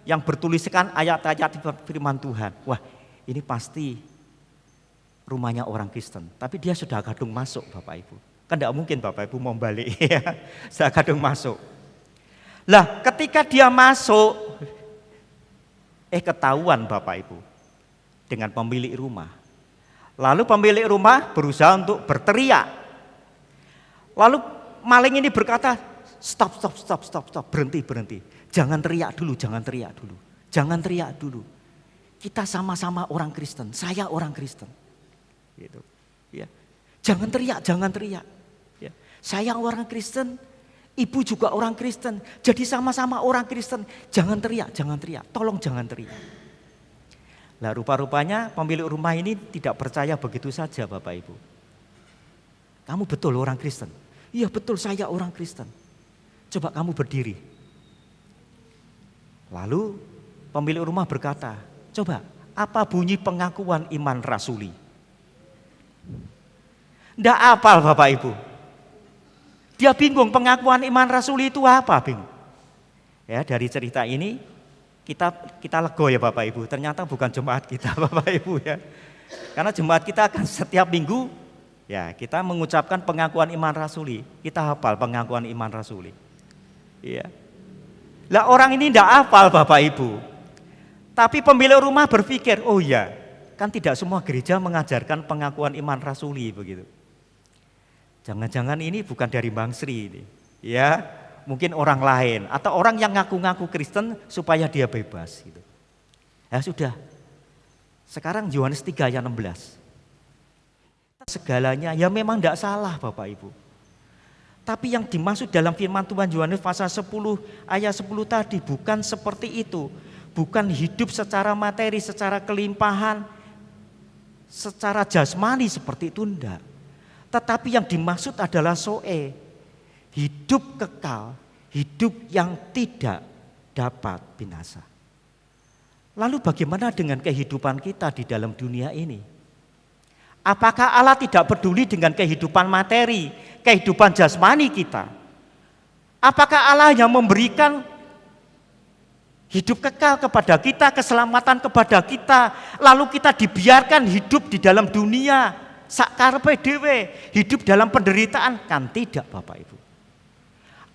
yang bertuliskan ayat-ayat firman Tuhan. Wah, ini pasti rumahnya orang Kristen. Tapi dia sudah kadung masuk Bapak Ibu. Kan tidak mungkin Bapak Ibu mau balik ya. Sudah kadung masuk. Lah ketika dia masuk, ketahuan Bapak Ibu dengan pemilik rumah. Lalu pemilik rumah berusaha untuk berteriak. Lalu maling ini berkata, stop, berhenti. Jangan teriak dulu. Jangan teriak dulu. Kita sama-sama orang Kristen, saya orang Kristen. Gitu. Ya. Jangan teriak. Ya. Saya orang Kristen, ibu juga orang Kristen. Jadi sama-sama orang Kristen. Jangan teriak. Tolong jangan teriak. Lah rupa-rupanya pemilik rumah ini tidak percaya begitu saja Bapak Ibu. Kamu betul orang Kristen? Iya betul, saya orang Kristen. Coba kamu berdiri. Lalu pemilik rumah berkata, coba apa bunyi pengakuan iman rasuli? Nggak hafal Bapak Ibu. Dia bingung pengakuan iman rasuli itu apa, bingung. Ya, dari cerita ini kita lego ya Bapak Ibu. Ternyata bukan jemaat kita Bapak Ibu ya. Karena jemaat kita akan setiap minggu ya kita mengucapkan pengakuan iman rasuli. Kita hafal pengakuan iman rasuli. Iya. Lah orang ini tidak hafal Bapak Ibu. Tapi pemilik rumah berpikir, oh iya, kan tidak semua gereja mengajarkan pengakuan iman rasuli begitu. Jangan-jangan ini bukan dari Bang Sri ini. Ya, mungkin orang lain atau orang yang ngaku-ngaku Kristen supaya dia bebas gitu. Ya sudah. Sekarang Yohanes 3 ayat 16. Segalanya ya memang tidak salah Bapak Ibu. Tapi yang dimaksud dalam firman Tuhan Yohanes pasal 10 ayat 10 tadi bukan seperti itu. Bukan hidup secara materi, secara kelimpahan, secara jasmani seperti itu enggak. Tetapi yang dimaksud adalah soe, hidup kekal, hidup yang tidak dapat binasa. Lalu bagaimana dengan kehidupan kita di dalam dunia ini? Apakah Allah tidak peduli dengan kehidupan materi, kehidupan jasmani kita? Apakah Allah yang memberikan hidup kekal kepada kita, keselamatan kepada kita, lalu kita dibiarkan hidup di dalam dunia sakarepe dhewe, hidup dalam penderitaan? Kan tidak Bapak Ibu.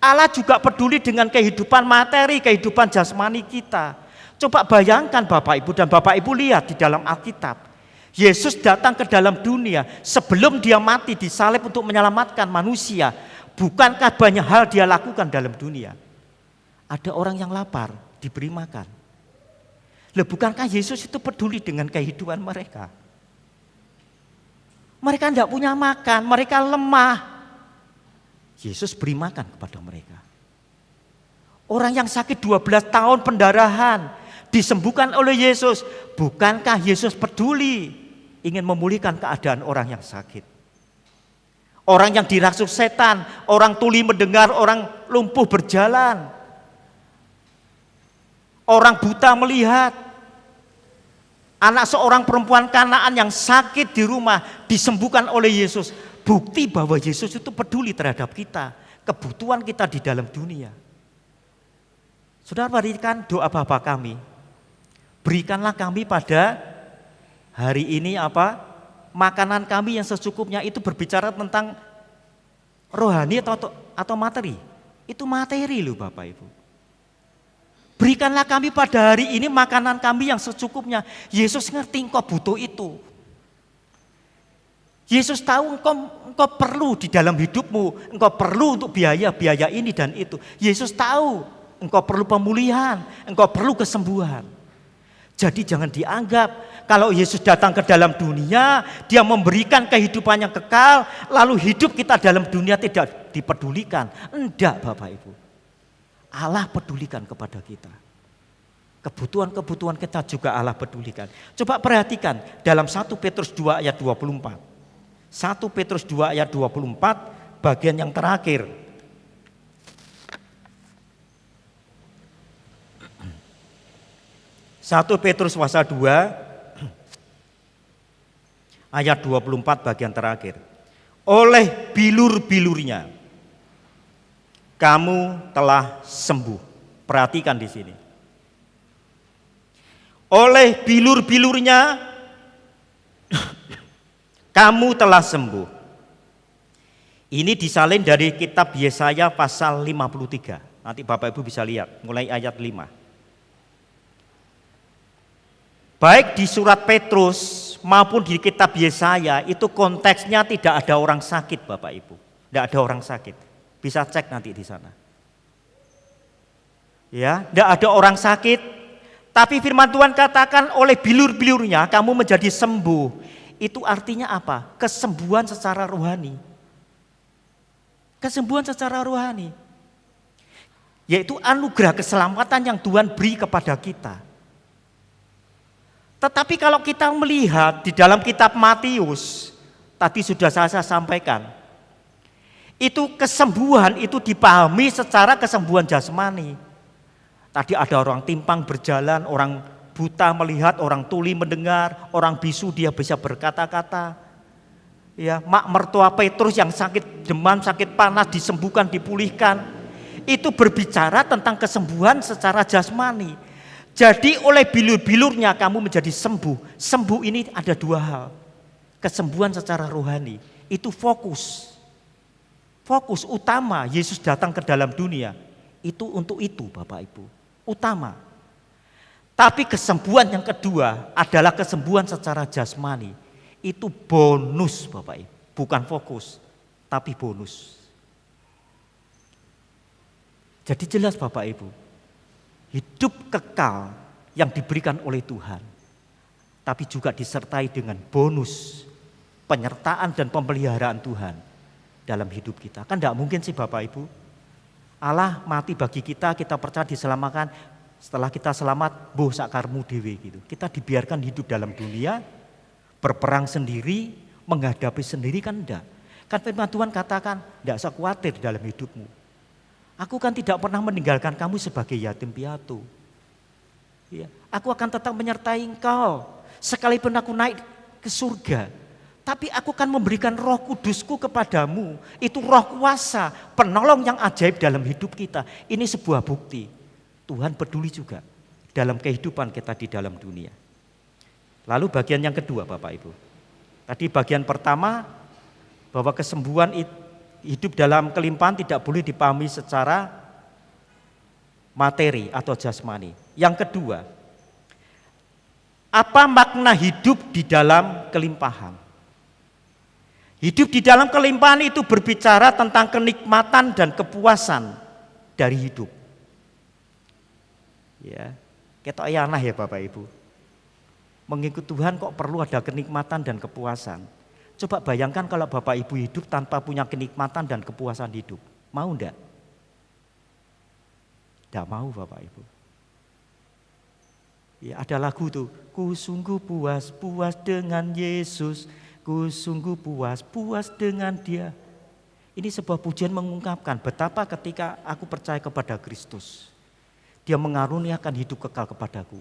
Allah juga peduli dengan kehidupan materi, kehidupan jasmani kita. Coba bayangkan Bapak Ibu dan Bapak Ibu lihat di dalam Alkitab. Yesus datang ke dalam dunia sebelum dia mati disalib untuk menyelamatkan manusia. Bukankah banyak hal dia lakukan dalam dunia? Ada orang yang lapar, diberi makan. Loh, bukankah Yesus itu peduli dengan kehidupan mereka? Mereka tidak punya makan, mereka lemah. Yesus beri makan kepada mereka. Orang yang sakit 12 tahun pendarahan disembuhkan oleh Yesus. Bukankah Yesus peduli ingin memulihkan keadaan orang yang sakit? Orang yang dirasuk setan, orang tuli mendengar, orang lumpuh berjalan, orang buta melihat, anak seorang perempuan Kanaan yang sakit di rumah disembuhkan oleh Yesus. Bukti bahwa Yesus itu peduli terhadap kita, kebutuhan kita di dalam dunia. Saudara, berikan doa Bapa kami. Berikanlah kami pada hari ini makanan kami yang secukupnya. Itu berbicara tentang rohani atau materi. Itu materi loh Bapak Ibu. Berikanlah kami pada hari ini makanan kami yang secukupnya. Yesus ngerti engkau butuh itu. Yesus tahu engkau perlu di dalam hidupmu. Engkau perlu untuk biaya ini dan itu. Yesus tahu engkau perlu pemulihan, engkau perlu kesembuhan. Jadi jangan dianggap kalau Yesus datang ke dalam dunia, dia memberikan kehidupan yang kekal, lalu hidup kita dalam dunia tidak dipedulikan. Enggak Bapak Ibu. Allah pedulikan kepada kita. Kebutuhan-kebutuhan kita juga Allah pedulikan. Coba perhatikan dalam 1 Petrus 2 ayat 24. 1 Petrus 2 ayat 24 bagian yang terakhir. 1 Petrus pasal 2 ayat 24 bagian terakhir. Oleh bilur-bilurnya kamu telah sembuh. Perhatikan di sini. Oleh bilur-bilurnya kamu telah sembuh. Ini disalin dari kitab Yesaya pasal 53. Nanti Bapak Ibu bisa lihat mulai ayat 5. Baik di surat Petrus maupun di kitab Yesaya itu konteksnya tidak ada orang sakit Bapak Ibu. Tidak ada orang sakit. Bisa cek nanti di sana. Ya, tidak ada orang sakit. Tapi firman Tuhan katakan oleh bilur-bilurnya kamu menjadi sembuh. Itu artinya apa? Kesembuhan secara rohani. Kesembuhan secara rohani. Yaitu anugerah keselamatan yang Tuhan beri kepada kita. Tetapi kalau kita melihat di dalam kitab Matius, tadi sudah saya sampaikan, itu kesembuhan itu dipahami secara kesembuhan jasmani. Tadi ada orang timpang berjalan, orang buta melihat, orang tuli mendengar, orang bisu dia bisa berkata-kata. Ya, mak mertua Petrus yang sakit demam, sakit panas disembuhkan, dipulihkan. Itu berbicara tentang kesembuhan secara jasmani. Jadi oleh bilur-bilurnya kamu menjadi sembuh. Sembuh ini ada dua hal. Kesembuhan secara rohani, itu fokus. Fokus utama Yesus datang ke dalam dunia. Itu untuk itu Bapak Ibu. Utama. Tapi kesembuhan yang kedua adalah kesembuhan secara jasmani. Itu bonus Bapak Ibu, bukan fokus, tapi bonus. Jadi jelas Bapak Ibu, hidup kekal yang diberikan oleh Tuhan, tapi juga disertai dengan bonus penyertaan dan pemeliharaan Tuhan dalam hidup kita. Kan tidak mungkin sih Bapak Ibu, Allah mati bagi kita, kita percaya diselamatkan. Setelah kita selamat, boh sakarmu dewe gitu. Kita dibiarkan hidup dalam dunia, berperang sendiri, menghadapi sendiri kan enggak. Kan firman Tuhan katakan, enggak usah khawatir dalam hidupmu. Aku kan tidak pernah meninggalkan kamu sebagai yatim piatu. Ya, aku akan tetap menyertai engkau. Sekalipun aku naik ke surga, tapi aku akan memberikan Roh Kudusku kepadamu. Itu roh kuasa, penolong yang ajaib dalam hidup kita. Ini sebuah bukti. Tuhan peduli juga dalam kehidupan kita di dalam dunia. Lalu bagian yang kedua Bapak Ibu. Tadi bagian pertama bahwa kesembuhan hidup dalam kelimpahan tidak boleh dipahami secara materi atau jasmani. Yang kedua, apa makna hidup di dalam kelimpahan? Hidup di dalam kelimpahan itu berbicara tentang kenikmatan dan kepuasan dari hidup. Ya, ketok aneh ya Bapak Ibu. Mengikut Tuhan kok perlu ada kenikmatan dan kepuasan. Coba bayangkan kalau Bapak Ibu hidup tanpa punya kenikmatan dan kepuasan hidup. Mau enggak? Enggak mau Bapak Ibu. Ya, ada lagu tuh, ku sungguh puas, puas dengan Yesus. Ku sungguh puas, puas dengan Dia. Ini sebuah pujian mengungkapkan betapa ketika aku percaya kepada Kristus, Dia mengaruniakan hidup kekal kepadaku.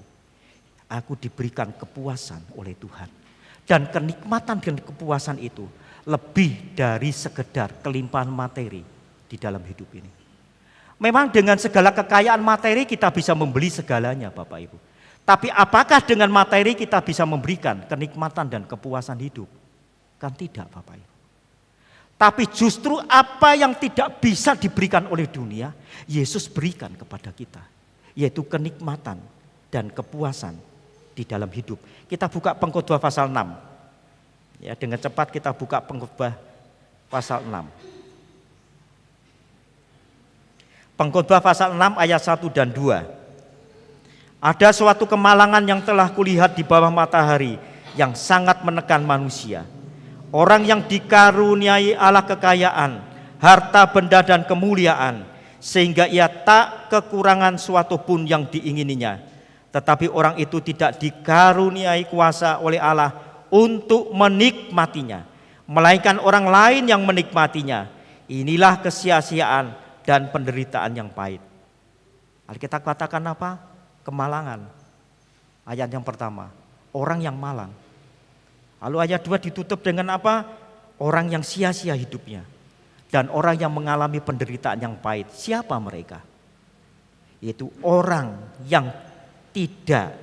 Aku diberikan kepuasan oleh Tuhan. Dan kenikmatan dan kepuasan itu lebih dari sekedar kelimpahan materi di dalam hidup ini. Memang dengan segala kekayaan materi kita bisa membeli segalanya Bapak Ibu. Tapi apakah dengan materi kita bisa memberikan kenikmatan dan kepuasan hidup? Kan tidak Bapak Ibu. Tapi justru apa yang tidak bisa diberikan oleh dunia, Yesus berikan kepada kita. Yaitu kenikmatan dan kepuasan di dalam hidup. Kita buka Pengkhotbah pasal 6. Ya, dengan cepat kita buka Pengkhotbah pasal 6. Pengkhotbah pasal 6 ayat 1 dan 2. Ada suatu kemalangan yang telah kulihat di bawah matahari yang sangat menekan manusia. Orang yang dikaruniai Allah kekayaan, harta benda dan kemuliaan, sehingga ia tak kekurangan suatu pun yang diingininya. Tetapi orang itu tidak dikaruniai kuasa oleh Allah untuk menikmatinya, melainkan orang lain yang menikmatinya. Inilah kesia-siaan dan penderitaan yang pahit. Alkitab katakan apa? Kemalangan. Ayat yang pertama, orang yang malang. Lalu ayat 2 ditutup dengan apa? Orang yang sia-sia hidupnya dan orang yang mengalami penderitaan yang pahit. Siapa mereka? Yaitu orang yang tidak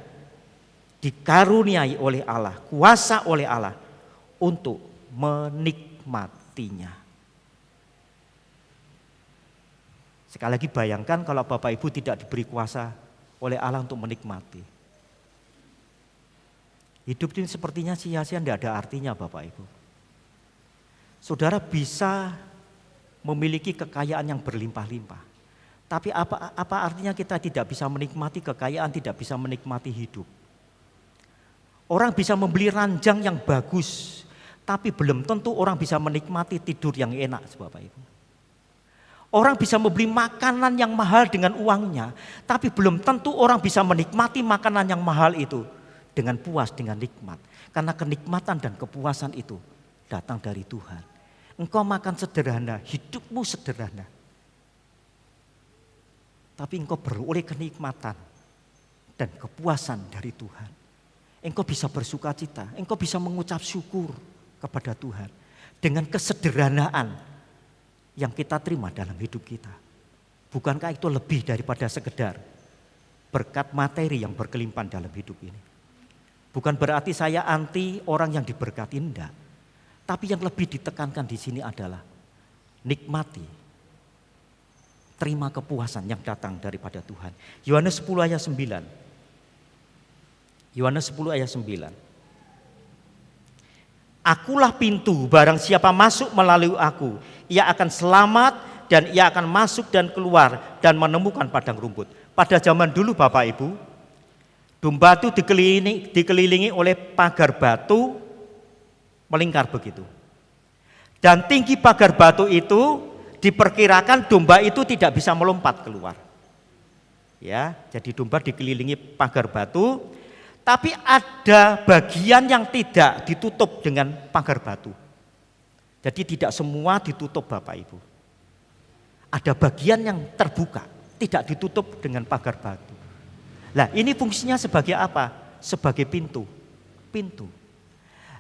dikaruniai oleh Allah, kuasa oleh Allah untuk menikmatinya. Sekali lagi bayangkan kalau Bapak Ibu tidak diberi kuasa oleh Allah untuk menikmati. Hidup ini sepertinya sia-sia, tidak ada artinya Bapak Ibu. Saudara bisa memiliki kekayaan yang berlimpah-limpah. Tapi apa artinya kita tidak bisa menikmati kekayaan, tidak bisa menikmati hidup? Orang bisa membeli ranjang yang bagus, tapi belum tentu orang bisa menikmati tidur yang enak, Bapak Ibu. Orang bisa membeli makanan yang mahal dengan uangnya, tapi belum tentu orang bisa menikmati makanan yang mahal itu dengan puas, dengan nikmat. Karena kenikmatan dan kepuasan itu datang dari Tuhan. Engkau makan sederhana, hidupmu sederhana. Tapi engkau beroleh kenikmatan dan kepuasan dari Tuhan. Engkau bisa bersuka cita, engkau bisa mengucap syukur kepada Tuhan dengan kesederhanaan yang kita terima dalam hidup kita. Bukankah itu lebih daripada sekedar berkat materi yang berkelimpahan dalam hidup ini? Bukan berarti saya anti orang yang diberkati, enggak. Tapi yang lebih ditekankan di sini adalah nikmati, terima kepuasan yang datang daripada Tuhan. Yohanes 10 ayat 9. Yohanes 10 ayat 9. Akulah pintu, barang siapa masuk melalui aku, ia akan selamat dan ia akan masuk dan keluar dan menemukan padang rumput. Pada zaman dulu Bapak Ibu, domba itu dikelilingi oleh pagar batu melingkar begitu. Dan tinggi pagar batu itu diperkirakan domba itu tidak bisa melompat keluar. Ya, jadi domba dikelilingi pagar batu, tapi ada bagian yang tidak ditutup dengan pagar batu. Jadi tidak semua ditutup Bapak Ibu. Ada bagian yang terbuka, tidak ditutup dengan pagar batu. Nah, ini fungsinya sebagai apa? Sebagai pintu. Pintu.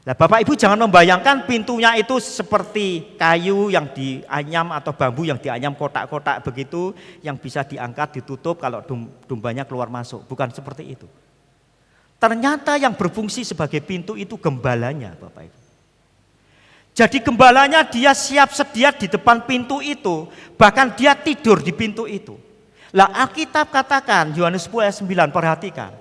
Nah, Bapak Ibu jangan membayangkan pintunya itu seperti kayu yang dianyam atau bambu yang dianyam kotak-kotak begitu, yang bisa diangkat, ditutup kalau dombanya keluar masuk. Bukan seperti itu. Ternyata yang berfungsi sebagai pintu itu gembalanya Bapak Ibu. Jadi gembalanya dia siap sedia di depan pintu itu, bahkan dia tidur di pintu itu. Lah Alkitab katakan, Yohanes 10 ayat 9, perhatikan.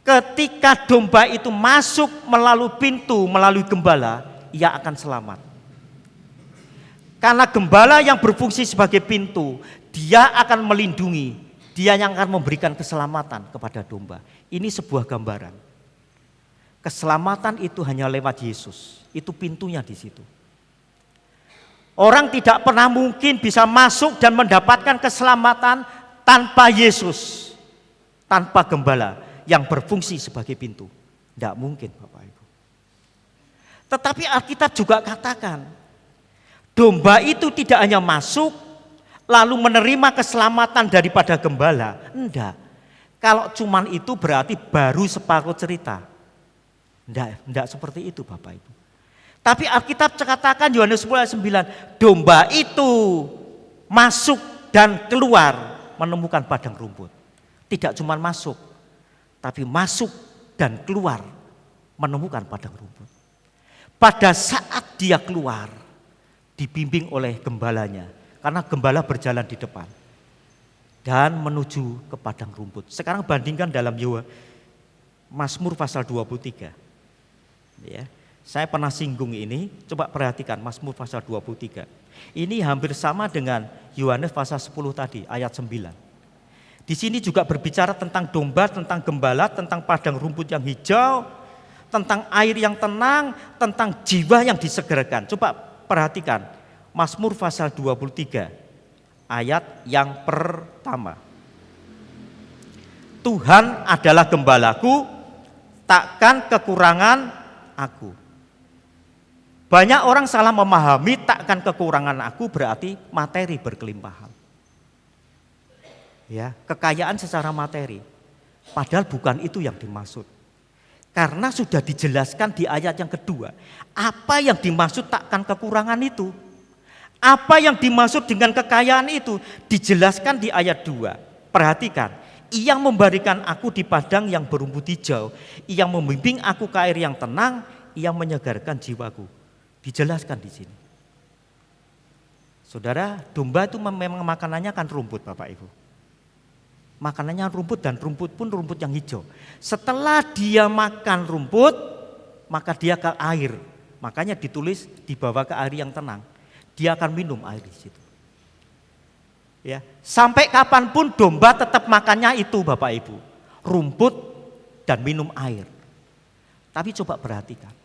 Ketika domba itu masuk melalui pintu, melalui gembala, ia akan selamat. Karena gembala yang berfungsi sebagai pintu, dia akan melindungi, dia yang akan memberikan keselamatan kepada domba. Ini sebuah gambaran. Keselamatan itu hanya lewat Yesus. Itu pintunya di situ. Orang tidak pernah mungkin bisa masuk dan mendapatkan keselamatan tanpa Yesus, tanpa gembala yang berfungsi sebagai pintu. Tidak mungkin Bapak Ibu. Tetapi Alkitab juga katakan, domba itu tidak hanya masuk lalu menerima keselamatan daripada gembala. Enggak. Kalau cuman itu berarti baru separuh cerita. Enggak seperti itu Bapak Ibu. Tapi Alkitab katakan Yohanes 10 ayat 9, domba itu masuk dan keluar menemukan padang rumput. Tidak cuma masuk, tapi masuk dan keluar menemukan padang rumput. Pada saat dia keluar, dibimbing oleh gembalanya, karena gembala berjalan di depan dan menuju ke padang rumput. Sekarang bandingkan dalam Mazmur pasal 23. Ya. Saya pernah singgung ini, coba perhatikan Mazmur pasal 23. Ini hampir sama dengan Yohanes pasal 10 tadi, ayat 9. Di sini juga berbicara tentang domba, tentang gembala, tentang padang rumput yang hijau, tentang air yang tenang, tentang jiwa yang disegarkan. Coba perhatikan Mazmur pasal 23, ayat yang pertama. Tuhan adalah gembalaku, takkan kekurangan aku. Banyak orang salah memahami takkan kekurangan aku berarti materi berkelimpahan. Ya, kekayaan secara materi. Padahal bukan itu yang dimaksud. Karena sudah dijelaskan di ayat yang kedua. Apa yang dimaksud takkan kekurangan itu? Apa yang dimaksud dengan kekayaan itu? Dijelaskan di ayat 2. Perhatikan. Ia memberikan aku di padang yang berumput hijau. Ia membimbing aku ke air yang tenang. Ia menyegarkan jiwaku. Dijelaskan di sini. Saudara, domba itu memang makanannya kan rumput, Bapak Ibu. Makanannya rumput, dan rumput pun rumput yang hijau. Setelah dia makan rumput, maka dia ke air. Makanya ditulis dibawa ke air yang tenang. Dia akan minum air di situ. Ya, sampai kapanpun domba tetap makannya itu, Bapak Ibu, rumput dan minum air. Tapi coba perhatikan,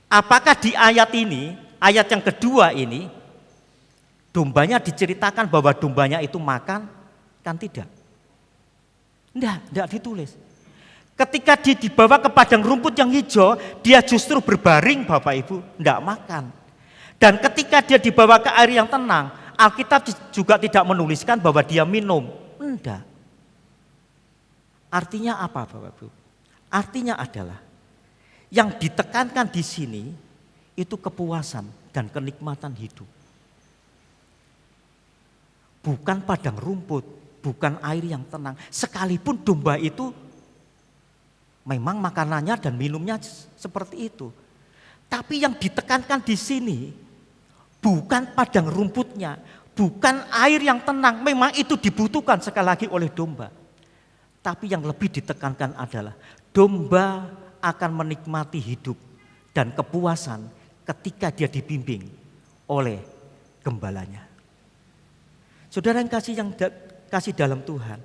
apakah di ayat ini, ayat yang kedua ini, dombanya diceritakan bahwa dombanya itu makan? Kan tidak. Tidak ditulis. Ketika dia dibawa ke padang rumput yang hijau, dia justru berbaring, Bapak Ibu, tidak makan. Dan ketika dia dibawa ke air yang tenang, Alkitab juga tidak menuliskan bahwa dia minum. Tidak. Artinya apa, Bapak Ibu? Artinya adalah yang ditekankan di sini itu kepuasan dan kenikmatan hidup. Bukan padang rumput, bukan air yang tenang. Sekalipun domba itu memang makanannya dan minumnya seperti itu. Tapi yang ditekankan di sini bukan padang rumputnya, bukan air yang tenang. Memang itu dibutuhkan sekali lagi oleh domba. Tapi yang lebih ditekankan adalah domba akan menikmati hidup dan kepuasan ketika dia dibimbing oleh gembalanya. Saudara yang kasih dalam Tuhan.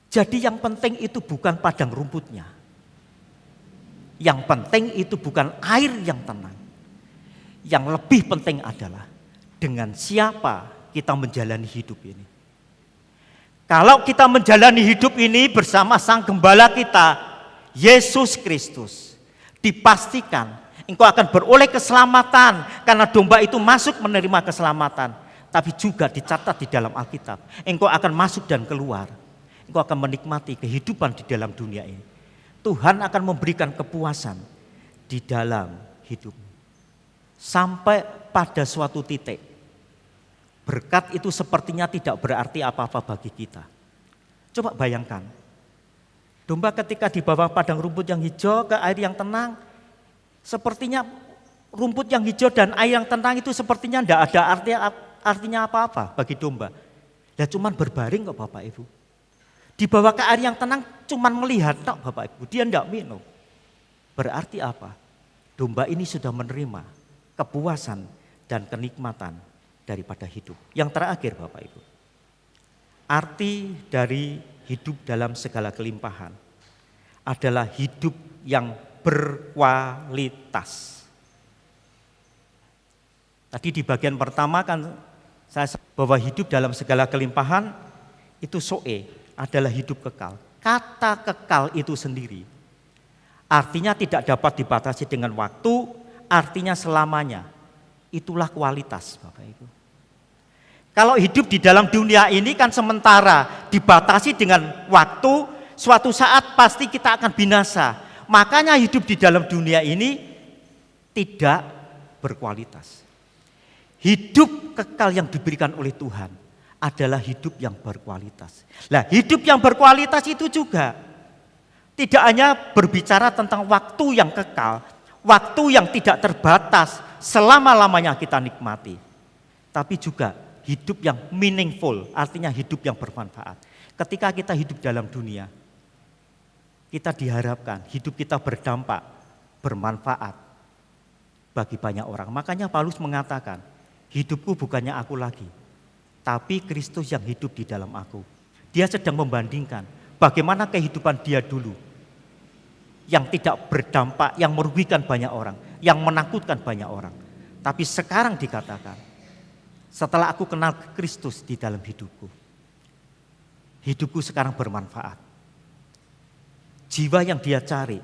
Jadi yang penting itu bukan padang rumputnya. Yang penting itu bukan air yang tenang. Yang lebih penting adalah dengan siapa kita menjalani hidup ini. Kalau kita menjalani hidup ini bersama Sang Gembala kita, Yesus Kristus, dipastikan engkau akan beroleh keselamatan karena domba itu masuk menerima keselamatan. Tapi juga dicatat di dalam Alkitab, engkau akan masuk dan keluar. Engkau akan menikmati kehidupan di dalam dunia ini. Tuhan akan memberikan kepuasan di dalam hidupmu. Sampai pada suatu titik, berkat itu sepertinya tidak berarti apa-apa bagi kita. Coba bayangkan, domba ketika dibawa padang rumput yang hijau ke air yang tenang, sepertinya rumput yang hijau dan air yang tenang itu sepertinya tidak ada artinya apa-apa bagi domba. Dia cuma berbaring kok, Bapak Ibu. Dibawa ke air yang tenang cuma melihat tok, Bapak Ibu. Dia tidak minum. Berarti apa? Domba ini sudah menerima kepuasan dan kenikmatan daripada hidup. Yang terakhir, Bapak Ibu, arti dari hidup dalam segala kelimpahan adalah hidup yang berkualitas. Tadi di bagian pertama kan saya bahwa hidup dalam segala kelimpahan itu zoe, adalah hidup kekal. Kata kekal itu sendiri artinya tidak dapat dibatasi dengan waktu, artinya selamanya. Itulah kualitas, Bapak Ibu. Kalau hidup di dalam dunia ini kan sementara, dibatasi dengan waktu, suatu saat pasti kita akan binasa. Makanya hidup di dalam dunia ini tidak berkualitas. Hidup kekal yang diberikan oleh Tuhan adalah hidup yang berkualitas. Nah, hidup yang berkualitas itu juga tidak hanya berbicara tentang waktu yang kekal, waktu yang tidak terbatas, selama-lamanya kita nikmati. Tapi juga hidup yang meaningful, artinya hidup yang bermanfaat. Ketika kita hidup dalam dunia, kita diharapkan hidup kita berdampak, bermanfaat bagi banyak orang. Makanya Paulus mengatakan, hidupku bukannya aku lagi, tapi Kristus yang hidup di dalam aku. Dia sedang membandingkan bagaimana kehidupan dia dulu, yang tidak berdampak, yang merugikan banyak orang, yang menakutkan banyak orang. Tapi sekarang dikatakan, setelah aku kenal Kristus di dalam hidupku, hidupku sekarang bermanfaat. Jiwa yang dia cari,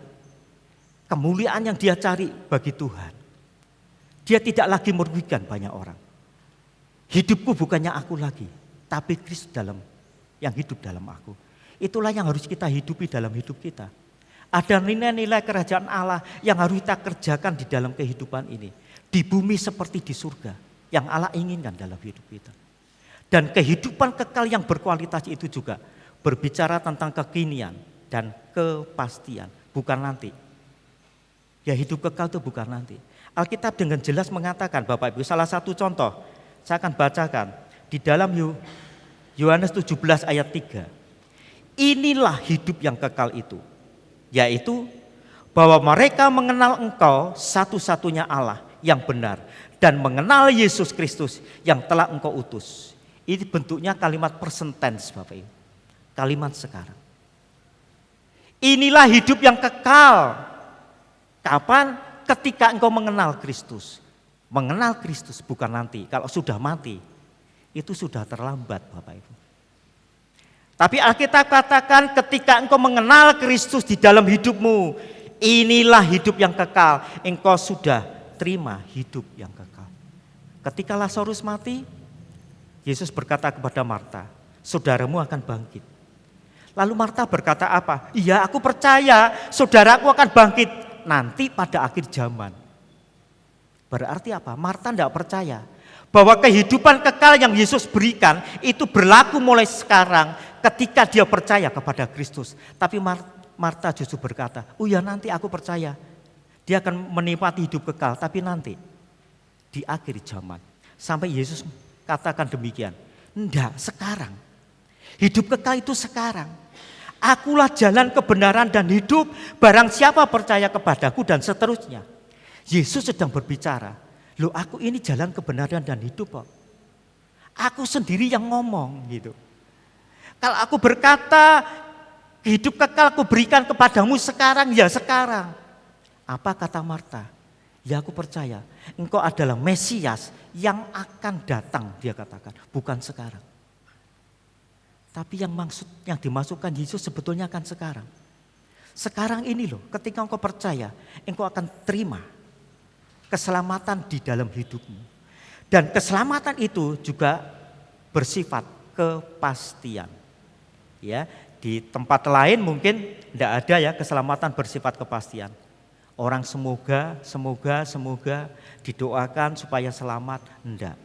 kemuliaan yang dia cari bagi Tuhan, dia tidak lagi merugikan banyak orang. Hidupku bukannya aku lagi, tapi Kristus yang hidup dalam aku. Itulah yang harus kita hidupi dalam hidup kita. Ada nilai-nilai kerajaan Allah yang harus kita kerjakan di dalam kehidupan ini. Di bumi seperti di surga, yang Allah inginkan dalam hidup kita. Dan kehidupan kekal yang berkualitas itu juga berbicara tentang kekinian dan kepastian, bukan nanti. Ya, hidup kekal itu bukan nanti. Alkitab dengan jelas mengatakan, Bapak Ibu, salah satu contoh, saya akan bacakan di dalam Yohanes 17 ayat 3. Inilah hidup yang kekal itu, yaitu bahwa mereka mengenal Engkau satu-satunya Allah yang benar dan mengenal Yesus Kristus yang telah Engkau utus. Ini bentuknya kalimat present tense, Bapak Ibu. Kalimat sekarang. Inilah hidup yang kekal. Kapan? Ketika engkau mengenal Kristus. Mengenal Kristus bukan nanti. Kalau sudah mati, itu sudah terlambat, Bapak Ibu. Tapi Alkitab katakan ketika engkau mengenal Kristus di dalam hidupmu, inilah hidup yang kekal. Engkau sudah terima hidup yang kekal. Ketika Lazarus mati, Yesus berkata kepada Marta, saudaramu akan bangkit. Lalu Marta berkata apa? Iya, aku percaya saudaraku akan bangkit nanti pada akhir zaman. Berarti apa? Marta tidak percaya bahwa kehidupan kekal yang Yesus berikan itu berlaku mulai sekarang ketika dia percaya kepada Kristus. Tapi Marta justru berkata, oh ya, nanti aku percaya dia akan menikmati hidup kekal, tapi nanti di akhir zaman. Sampai Yesus katakan demikian. Enggak, sekarang. Hidup kekal itu sekarang. Akulah jalan kebenaran dan hidup, barang siapa percaya kepadaku, dan seterusnya. Yesus sedang berbicara, loh, aku ini jalan kebenaran dan hidup kok. Aku sendiri yang ngomong gitu. Kalau aku berkata hidup kekal aku berikan kepadamu sekarang, ya sekarang. Apa kata Marta? Ya, aku percaya engkau adalah Mesias yang akan datang, dia katakan, bukan sekarang. Tapi yang dimasukkan Yesus sebetulnya akan sekarang. Sekarang ini loh, ketika engkau percaya, engkau akan terima keselamatan di dalam hidupmu. Dan keselamatan itu juga bersifat kepastian. Ya, di tempat lain mungkin tidak ada ya keselamatan bersifat kepastian. Orang semoga didoakan supaya selamat, enggak.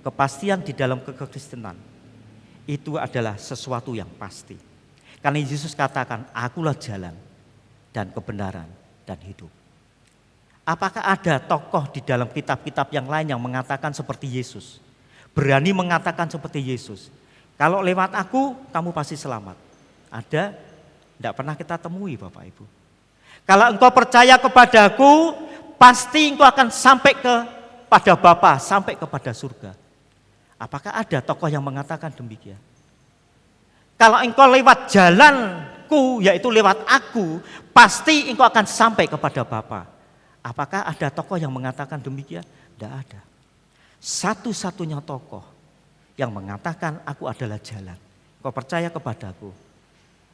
Kepastian di dalam kekristenan itu adalah sesuatu yang pasti. Karena Yesus katakan, akulah jalan dan kebenaran dan hidup. Apakah ada tokoh di dalam kitab-kitab yang lain yang mengatakan seperti Yesus? Berani mengatakan seperti Yesus. Kalau lewat aku, kamu pasti selamat. Ada? Tidak pernah kita temui, Bapak Ibu. Kalau engkau percaya kepadaku, pasti engkau akan sampai kepada Bapa, sampai kepada surga. Apakah ada tokoh yang mengatakan demikian? Kalau engkau lewat jalanku, yaitu lewat aku, pasti engkau akan sampai kepada Bapa. Apakah ada tokoh yang mengatakan demikian? Tidak ada. Satu-satunya tokoh yang mengatakan aku adalah jalan. Engkau percaya kepadaku,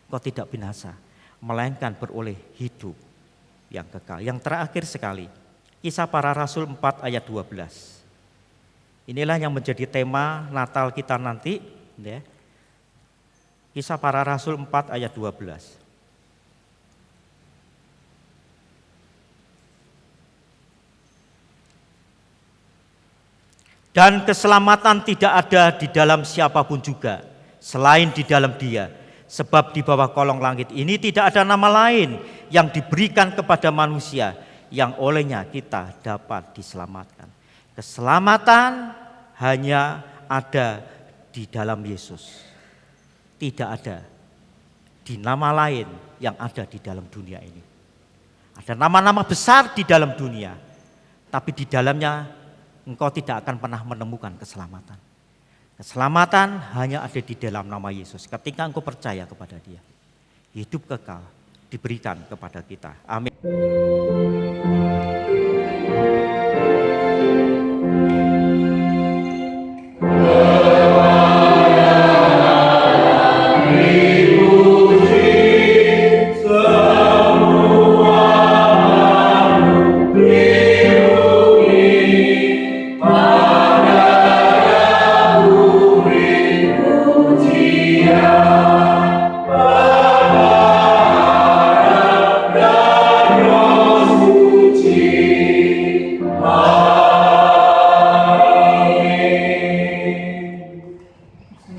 engkau tidak binasa, melainkan beroleh hidup yang kekal. Yang terakhir sekali, Kisah Para Rasul 4 ayat 12. Inilah yang menjadi tema Natal kita nanti. Ya. Kisah Para Rasul 4 ayat 12. Dan keselamatan tidak ada di dalam siapapun juga, selain di dalam Dia. Sebab di bawah kolong langit ini tidak ada nama lain yang diberikan kepada manusia yang olehnya kita dapat diselamatkan. Keselamatan hanya ada di dalam Yesus. Tidak ada di nama lain yang ada di dalam dunia ini. Ada nama-nama besar di dalam dunia, tapi di dalamnya engkau tidak akan pernah menemukan keselamatan. Keselamatan hanya ada di dalam nama Yesus. Ketika engkau percaya kepada Dia, hidup kekal diberikan kepada kita. Amin.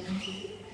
kasih.